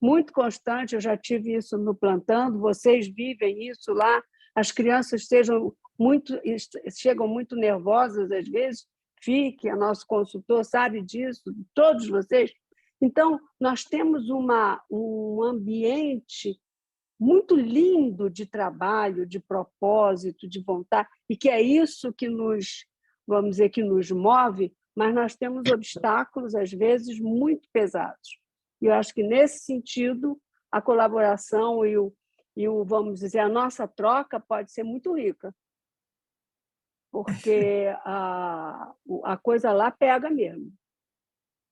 muito constante. Eu já tive isso no Plantando, vocês vivem isso lá. As crianças chegam muito nervosas às vezes. Fique, a nosso consultor sabe disso, todos vocês. Então, nós temos um ambiente muito lindo de trabalho, de propósito, de vontade, e que é isso que nos, vamos dizer, que nos move, mas nós temos obstáculos, às vezes, muito pesados. E eu acho que, nesse sentido, a colaboração e vamos dizer, a nossa troca pode ser muito rica, porque a coisa lá pega mesmo.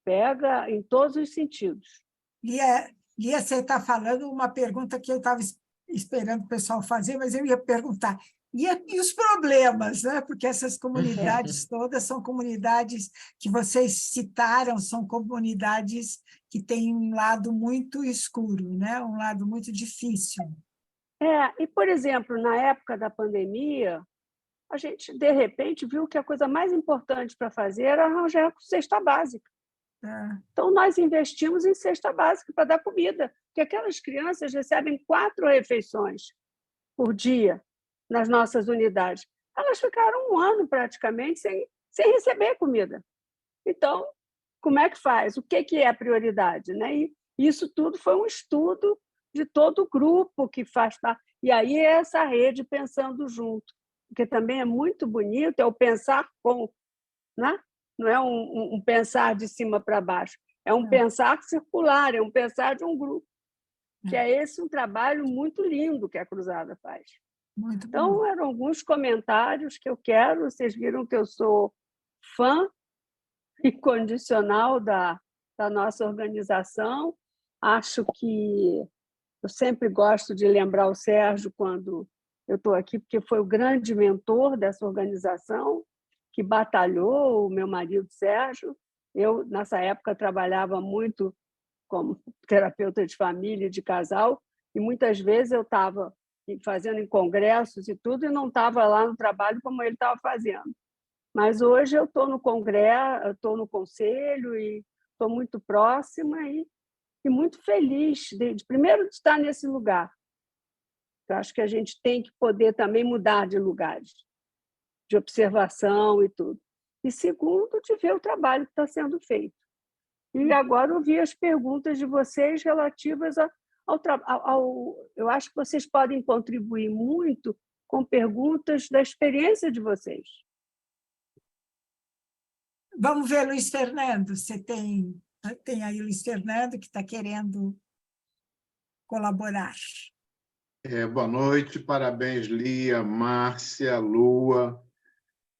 Pega em todos os sentidos. Lia, você está falando uma pergunta que eu estava esperando o pessoal fazer, mas eu ia perguntar. E os problemas, né? Porque essas comunidades todas são comunidades que vocês citaram, são comunidades que têm um lado muito escuro, né? Um lado muito difícil. E, por exemplo, na época da pandemia, a gente, de repente, viu que a coisa mais importante para fazer era arranjar cesta básica. Então, nós investimos em cesta básica para dar comida, porque aquelas crianças recebem 4 refeições por dia nas nossas unidades. Elas ficaram 1 ano praticamente sem receber comida. Então, como é que faz? O que é a prioridade? Né? E isso tudo foi um estudo de todo o grupo que faz parte. E aí é essa rede pensando junto, porque também é muito bonito, é o pensar com, né? Não é um pensar de cima para baixo, é um pensar circular, é um pensar de um grupo, que é esse um trabalho muito lindo que a Cruzada faz. Muito então, bom. Eram alguns comentários que eu quero, vocês viram que eu sou fã incondicional da nossa organização, acho que eu sempre gosto de lembrar o Sérgio quando eu estou aqui, porque foi o grande mentor dessa organização, que batalhou, o meu marido Sérgio. Eu, nessa época, trabalhava muito como terapeuta de família e de casal, e muitas vezes eu estava fazendo em congressos e tudo, e não estava lá no trabalho como ele estava fazendo. Mas hoje eu estou no congresso, estou no conselho, e estou muito próxima e muito feliz, primeiro, de estar nesse lugar. Eu acho que a gente tem que poder também mudar de lugares, de observação e tudo. E segundo, de ver o trabalho que está sendo feito. E agora ouvir as perguntas de vocês relativas ao... Eu acho que vocês podem contribuir muito com perguntas da experiência de vocês. Vamos ver, Luiz Fernando. Você tem aí o Luiz Fernando que está querendo colaborar. Boa noite, parabéns, Lia, Márcia, Lua.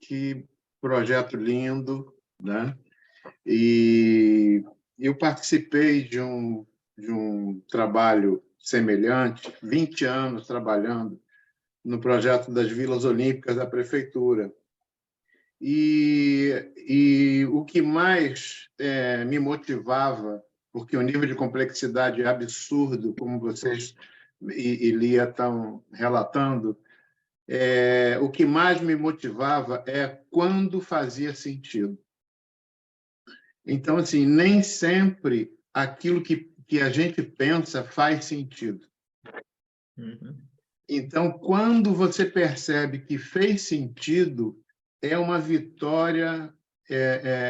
Que projeto lindo, né? E eu participei de um trabalho semelhante, 20 anos trabalhando no projeto das Vilas Olímpicas da Prefeitura. E o que mais me motivava, porque o nível de complexidade é absurdo, como vocês e Lia estão relatando, o que mais me motivava é quando fazia sentido. Então, assim, nem sempre aquilo que a gente pensa faz sentido. Então, quando você percebe que fez sentido, é uma vitória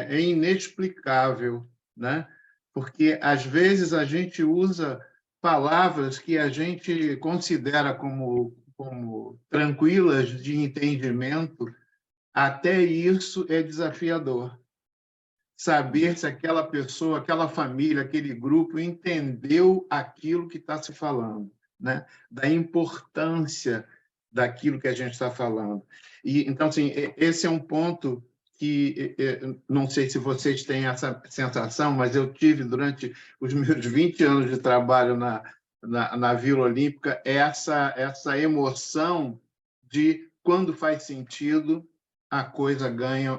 inexplicável, né? Porque, às vezes, a gente usa palavras que a gente considera como tranquilas de entendimento, até isso é desafiador. saber se aquela pessoa, aquela família, aquele grupo entendeu aquilo que está se falando, né? Da importância daquilo que a gente está falando. E, então, assim, esse é um ponto que não sei se vocês têm essa sensação, mas eu tive durante os meus 20 anos de trabalho na Vila Olímpica essa emoção de quando faz sentido a coisa ganha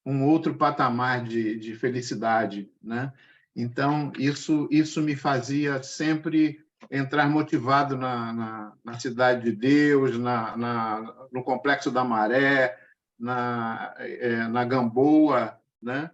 um outro patamar de felicidade, né? Então, isso me fazia sempre entrar motivado na Cidade de Deus, no Complexo da Maré, na Gamboa, né?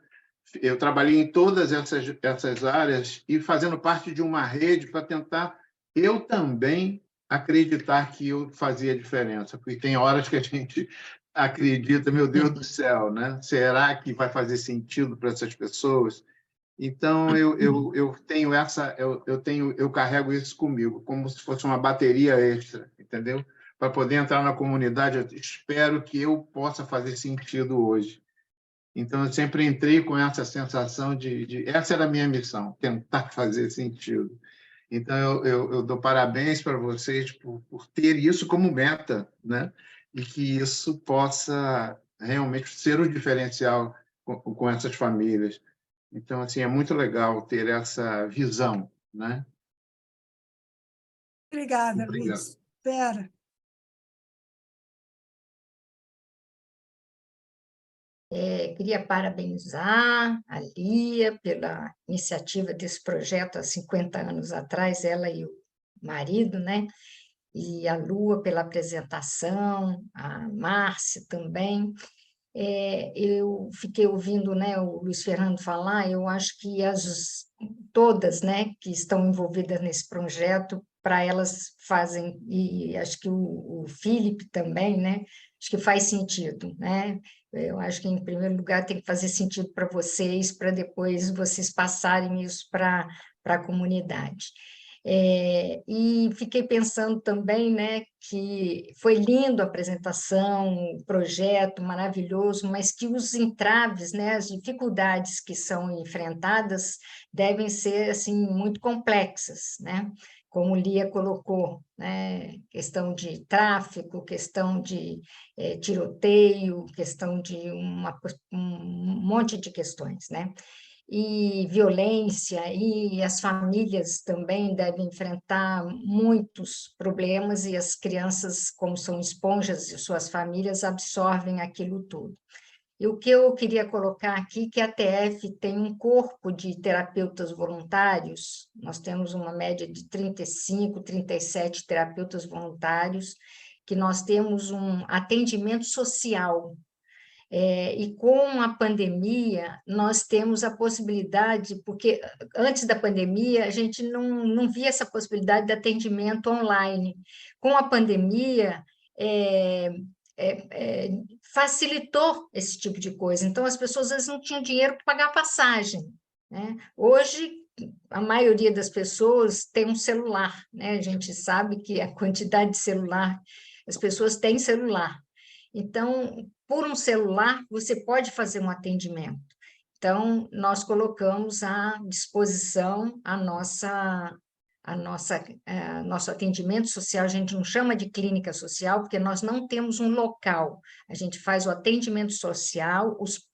Eu trabalhei em todas essas áreas e fazendo parte de uma rede para tentar eu também acreditar que eu fazia diferença, porque tem horas que a gente acredita, meu Deus do céu, né? Será que vai fazer sentido para essas pessoas? Então eu tenho eu carrego isso comigo, como se fosse uma bateria extra, entendeu? Para poder entrar na comunidade, eu espero que eu possa fazer sentido hoje. Então eu sempre entrei com essa sensação de essa era a minha missão, tentar fazer sentido. Então eu dou parabéns para vocês por ter isso como meta, né? E que isso possa realmente ser o diferencial com essas famílias. Então, assim, é muito legal ter essa visão, né? Obrigada, Obrigado. Luiz. Vera. Queria parabenizar a Lia pela iniciativa desse projeto há 50 anos atrás, ela e o marido, né? E a Lua pela apresentação, a Márcia também. Eu fiquei ouvindo, né, o Luiz Fernando falar, eu acho que todas, né, que estão envolvidas nesse projeto, para elas fazem, e acho que o Felipe também, né, acho que faz sentido, né? Eu acho que, em primeiro lugar, tem que fazer sentido para vocês, para depois vocês passarem isso para a comunidade. E fiquei pensando também, né, que foi lindo a apresentação, o projeto maravilhoso, mas que os entraves, né, as dificuldades que são enfrentadas devem ser assim muito complexas, né? Como Lia colocou, né, questão de tráfico, questão de tiroteio, questão de um monte de questões, né? E violência, e as famílias também devem enfrentar muitos problemas, e as crianças, como são esponjas, e suas famílias absorvem aquilo tudo. E o que eu queria colocar aqui, que a TF tem um corpo de terapeutas voluntários, nós temos uma média de 35, 37 terapeutas voluntários, que nós temos um atendimento social. E com a pandemia, nós temos a possibilidade, porque antes da pandemia, a gente não via essa possibilidade de atendimento online. Com a pandemia, facilitou esse tipo de coisa. Então, as pessoas às vezes não tinham dinheiro para pagar passagem, né? Hoje, a maioria das pessoas tem um celular, né? A gente sabe que a quantidade de celular, as pessoas têm celular. Então, por um celular, você pode fazer um atendimento. Então, nós colocamos à disposição nosso atendimento social. A gente não chama de clínica social, porque nós não temos um local. A gente faz o atendimento social, os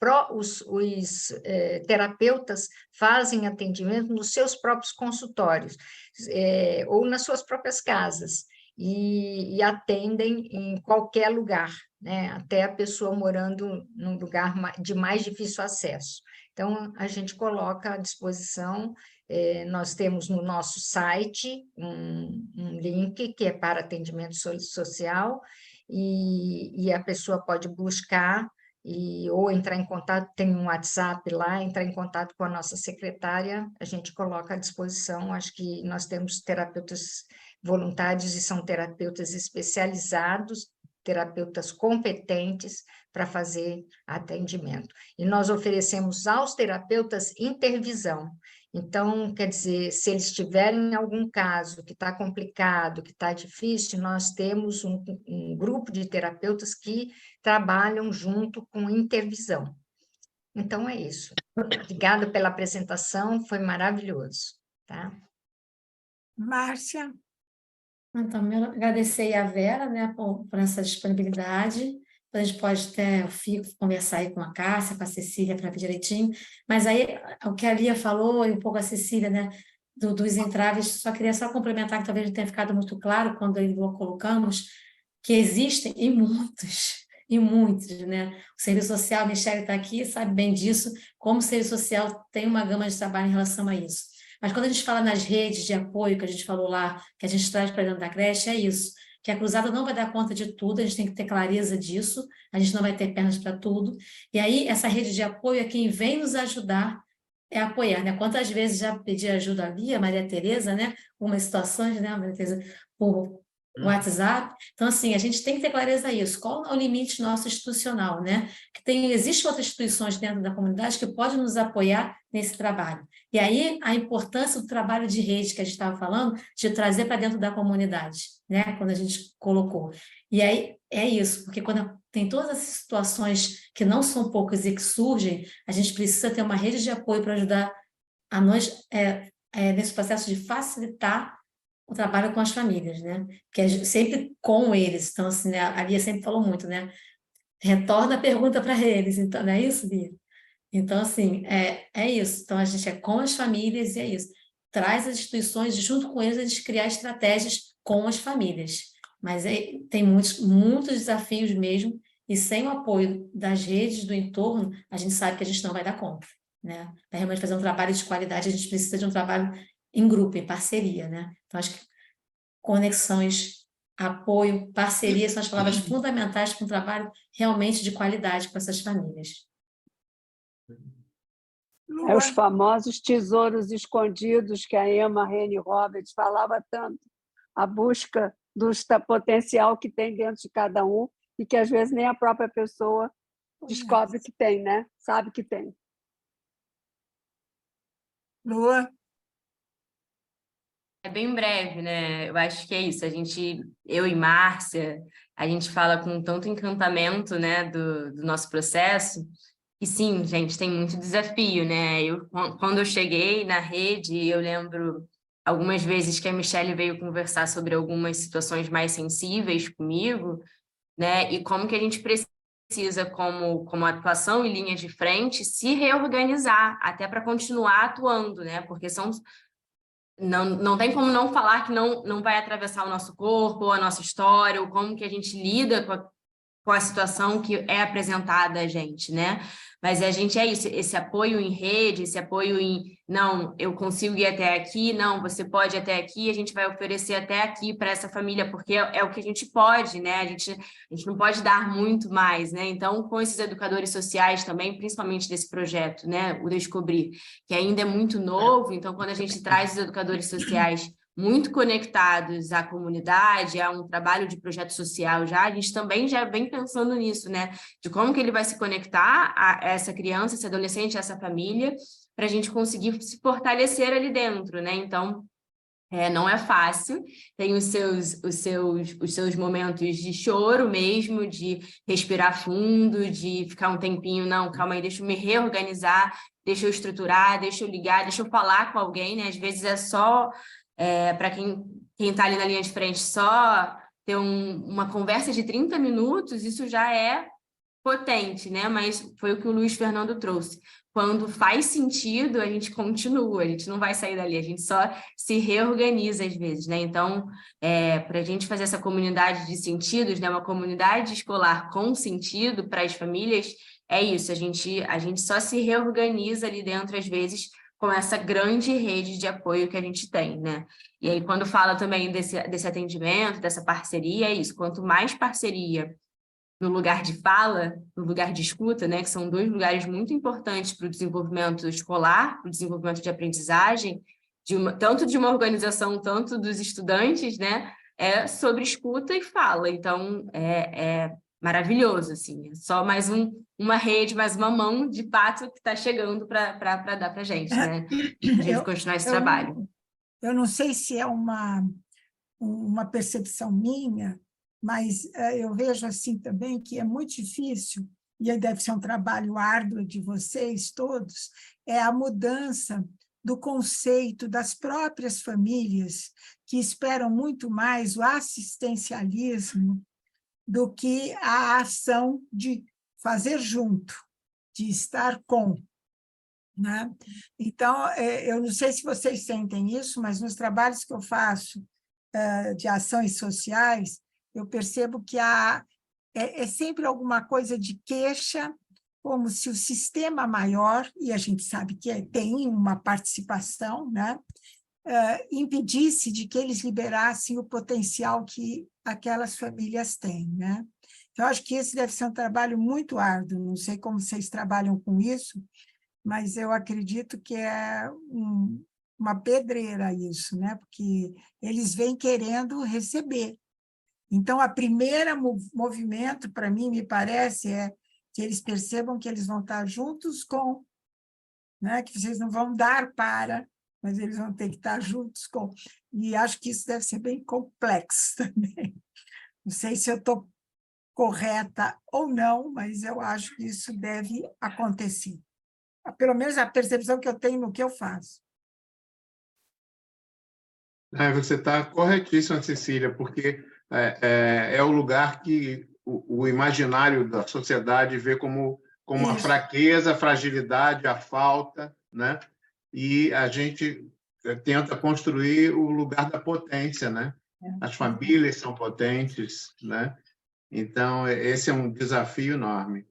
terapeutas fazem atendimento nos seus próprios consultórios, ou nas suas próprias casas, e atendem em qualquer lugar, né? Até a pessoa morando num lugar de mais difícil acesso. Então, a gente coloca à disposição, nós temos no nosso site um link que é para atendimento social, e a pessoa pode buscar ou entrar em contato, tem um WhatsApp lá, entrar em contato com a nossa secretária, a gente coloca à disposição. Acho que nós temos terapeutas voluntários e são terapeutas especializados, terapeutas competentes para fazer atendimento. E nós oferecemos aos terapeutas intervisão. Então, quer dizer, se eles tiverem algum caso que está complicado, que está difícil, nós temos um grupo de terapeutas que trabalham junto com intervisão. Então é isso. Obrigada pela apresentação, foi maravilhoso, tá? Márcia? Então, agradecer a Vera, né, por essa disponibilidade. A gente pode até conversar aí com a Cássia, com a Cecília, para ver direitinho. Mas aí, o que a Lia falou, e um pouco a Cecília, né, dos entraves, só queria complementar, que talvez não tenha ficado muito claro quando colocamos, que existem, e muitos, né? O serviço social, a Michelle está aqui, sabe bem disso, como o serviço social tem uma gama de trabalho em relação a isso. Mas quando a gente fala nas redes de apoio, que a gente falou lá, que a gente traz para dentro da creche, é isso, que a Cruzada não vai dar conta de tudo, a gente tem que ter clareza disso, a gente não vai ter pernas para tudo, e aí essa rede de apoio é quem vem nos ajudar, é apoiar, né? Quantas vezes já pedi ajuda ali, a Maria Tereza, né? Umas situações, né, Maria Tereza, por WhatsApp. Então, assim, a gente tem que ter clareza isso. Qual é o limite nosso institucional, né? Existem outras instituições dentro da comunidade que podem nos apoiar nesse trabalho. E aí, a importância do trabalho de rede que a gente estava falando, de trazer para dentro da comunidade, né? Quando a gente colocou. E aí, é isso, porque quando tem todas essas situações que não são poucas e que surgem, a gente precisa ter uma rede de apoio para ajudar a nós, nesse processo de facilitar o trabalho com as famílias, né? Que é sempre com eles. Então, assim, né? A Lia sempre falou muito, né? Retorna a pergunta para eles. Então, não é isso, Lia? Então, assim, é isso. Então, a gente é com as famílias e é isso. Traz as instituições e, junto com eles, a gente criar estratégias com as famílias. Mas tem muitos desafios mesmo, e sem o apoio das redes do entorno, a gente sabe que a gente não vai dar conta, né? Para realmente fazer um trabalho de qualidade, a gente precisa de um trabalho em grupo, em parceria, né? Então, acho que conexões, apoio, parceria são as palavras fundamentais para um trabalho realmente de qualidade com essas famílias. Os famosos tesouros escondidos que a Emma Henry Roberts falava tanto, a busca do potencial que tem dentro de cada um e que às vezes nem a própria pessoa descobre que tem, né? Sabe que tem. Lua? É bem breve, né? Eu acho que é isso. Eu e Márcia, a gente fala com tanto encantamento, né, do nosso processo. E sim, gente, tem muito desafio, né? Quando eu cheguei na rede, eu lembro algumas vezes que a Michelle veio conversar sobre algumas situações mais sensíveis comigo, né? E como que a gente precisa, como atuação em linha de frente, se reorganizar até para continuar atuando, né? Porque não tem como não falar que não vai atravessar o nosso corpo, a nossa história, ou como que a gente lida com a situação que é apresentada a gente, né? Mas a gente é isso, esse apoio em rede, esse apoio não, eu consigo ir até aqui, não, você pode ir até aqui, a gente vai oferecer até aqui para essa família, porque é o que a gente pode, né? A gente não pode dar muito mais, né? Então, com esses educadores sociais também, principalmente desse projeto, né? O Descobrir, que ainda é muito novo, então, quando a gente traz os educadores sociais muito conectados à comunidade, a um trabalho de projeto social a gente também já vem pensando nisso, né? De como que ele vai se conectar a essa criança, esse adolescente, a essa família, para a gente conseguir se fortalecer ali dentro, né? Então, não é fácil, tem os seus momentos de choro mesmo, de respirar fundo, de ficar um tempinho, não, calma aí, deixa eu me reorganizar, deixa eu estruturar, deixa eu ligar, deixa eu falar com alguém, né? Às vezes é só... para quem está ali na linha de frente, só ter uma conversa de 30 minutos, isso já é potente, né? Mas foi o que o Luiz Fernando trouxe. Quando faz sentido, a gente continua, a gente não vai sair dali, a gente só se reorganiza às vezes, né? Então, para a gente fazer essa comunidade de sentidos, né? Uma comunidade escolar com sentido para as famílias, é isso, a gente só se reorganiza ali dentro, às vezes, com essa grande rede de apoio que a gente tem, né? E aí, quando fala também desse atendimento, dessa parceria, é isso, quanto mais parceria no lugar de fala, no lugar de escuta, né, que são 2 lugares muito importantes para o desenvolvimento escolar, para o desenvolvimento de aprendizagem, tanto de uma organização, tanto dos estudantes, né, sobre escuta e fala. Então, é maravilhoso, assim, é só mais uma rede, mais uma mão de pato que está chegando para dar para a gente, né, para a gente continuar esse trabalho. Eu não sei se é uma percepção minha, mas eu vejo assim também que é muito difícil e aí deve ser um trabalho árduo de vocês todos, é a mudança do conceito das próprias famílias, que esperam muito mais o assistencialismo do que a ação de fazer junto, de estar com. Né? Então, eu não sei se vocês sentem isso, mas nos trabalhos que eu faço de ações sociais, eu percebo que é sempre alguma coisa de queixa, como se o sistema maior, e a gente sabe que tem uma participação, né, impedisse de que eles liberassem o potencial que aquelas famílias têm. Né? Então, acho que esse deve ser um trabalho muito árduo, não sei como vocês trabalham com isso, mas eu acredito que é uma pedreira isso, né? Porque eles vêm querendo receber. Então, a primeira movimento, para mim, me parece, é que eles percebam que eles vão estar juntos com, né? Que vocês não vão dar para, mas eles vão ter que estar juntos com. E acho que isso deve ser bem complexo também. Não sei se eu estou correta ou não, mas eu acho que isso deve acontecer. Pelo menos a percepção que eu tenho no que eu faço. Você está corretíssima, Cecília, porque é o lugar que o imaginário da sociedade vê como a fraqueza, a fragilidade, a falta, né? E a gente tenta construir o lugar da potência, né? As famílias são potentes, né? Então, esse é um desafio enorme.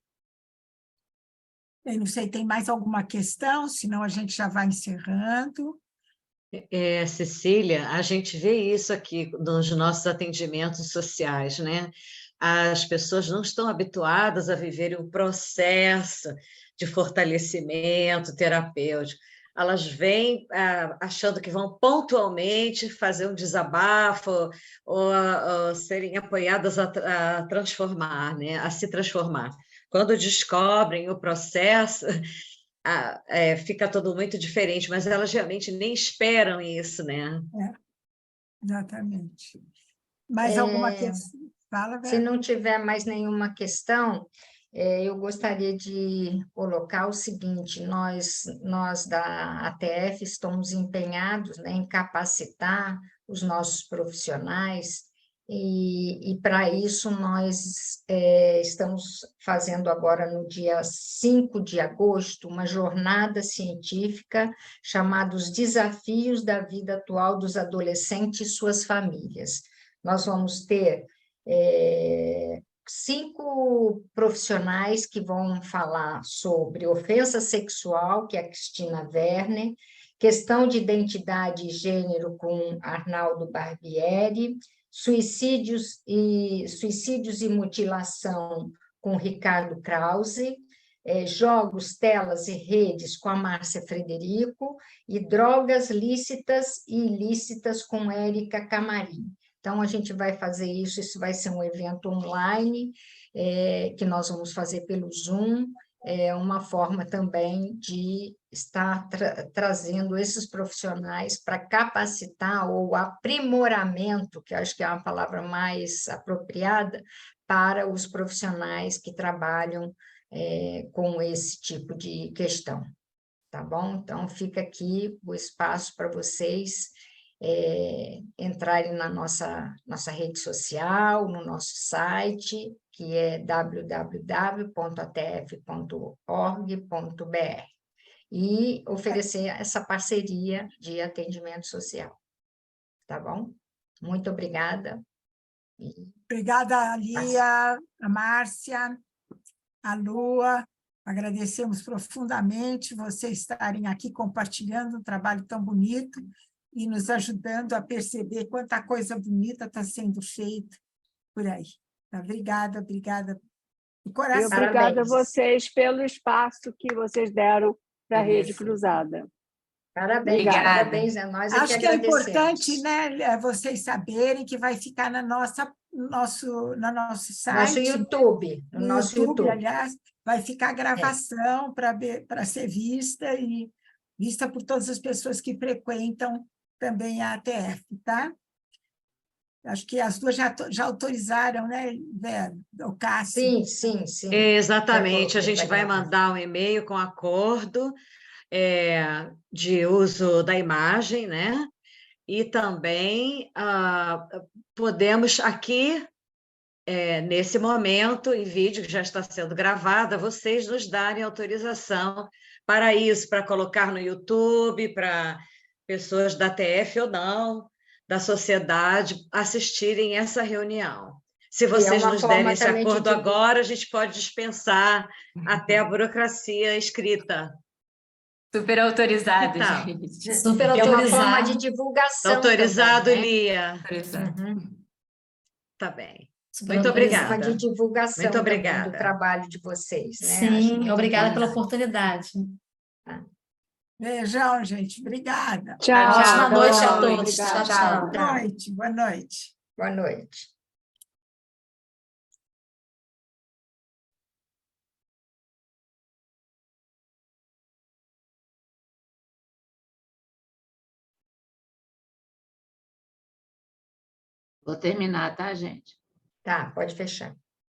Eu não sei, tem mais alguma questão? Senão a gente já vai encerrando. Cecília, a gente vê isso aqui nos nossos atendimentos sociais, né? As pessoas não estão habituadas a viverem um processo de fortalecimento terapêutico. Elas vêm achando que vão pontualmente fazer um desabafo ou serem apoiadas a transformar, né? A se transformar. Quando descobrem o processo, fica tudo muito diferente, mas elas realmente nem esperam isso, né? Exatamente. Mais alguma questão? Fala, Vera. Se não tiver mais nenhuma questão, eu gostaria de colocar o seguinte: nós da ATF estamos empenhados, né, em capacitar os nossos profissionais, e para isso nós estamos fazendo agora, no dia 5 de agosto, uma jornada científica chamada Os Desafios da Vida Atual dos Adolescentes e Suas Famílias. Nós vamos ter 5 profissionais que vão falar sobre ofensa sexual, que é a Cristina Werner, questão de identidade e gênero com Arnaldo Barbieri, suicídios e mutilação com Ricardo Krause, jogos, telas e redes com a Márcia Frederico, e drogas lícitas e ilícitas com Érica Camarim. Então, a gente vai fazer isso vai ser um evento online, que nós vamos fazer pelo Zoom, uma forma também de estar trazendo esses profissionais para capacitar ou aprimoramento, que acho que é uma palavra mais apropriada, para os profissionais que trabalham com esse tipo de questão. Tá bom? Então, fica aqui o espaço para vocês entrarem na nossa rede social, no nosso site, que é www.atf.org.br, e oferecer essa parceria de atendimento social. Tá bom? Muito obrigada. Obrigada, Lia, a Márcia, a Lua. Agradecemos profundamente vocês estarem aqui compartilhando um trabalho tão bonito e nos ajudando a perceber quanta coisa bonita está sendo feita por aí. Obrigada de coração. E obrigada a vocês pelo espaço que vocês deram para a Rede Cruzada. Parabéns, parabéns a nós. Acho que é importante, né, vocês saberem que vai ficar no nosso site. No nosso YouTube. Aliás, vai ficar a gravação para ser vista e vista por todas as pessoas que frequentam também a ATF, tá? Acho que as duas já autorizaram, né, Vera? O Cássio. Sim, sim, sim. Exatamente, Já a gente coloquei vai para gravar. mandar um e-mail com acordo de uso da imagem, né? E também podemos aqui, nesse momento, em vídeo que já está sendo gravado, vocês nos darem autorização para isso, para colocar no YouTube, para pessoas da TF ou não, da sociedade, assistirem essa reunião. Se vocês uma nos forma derem esse também de acordo agora, a gente pode dispensar até a burocracia escrita. Super autorizado, Que tal? gente. Super É uma forma de autorizado. divulgação Autorizado, também, né? Lia. Autorizado. Tá bem. Super Muito Uma autorizado. forma de obrigada. divulgação Muito também do obrigada. trabalho de vocês, né? Acho Sim, muito obrigada pela importante. oportunidade. Beijão, gente. Obrigada. Tchau. Ótima até noite a logo, todos. obrigada. Tchau, tchau. Boa noite. Boa noite. Boa noite. Vou terminar, tá, gente? Tá, pode fechar.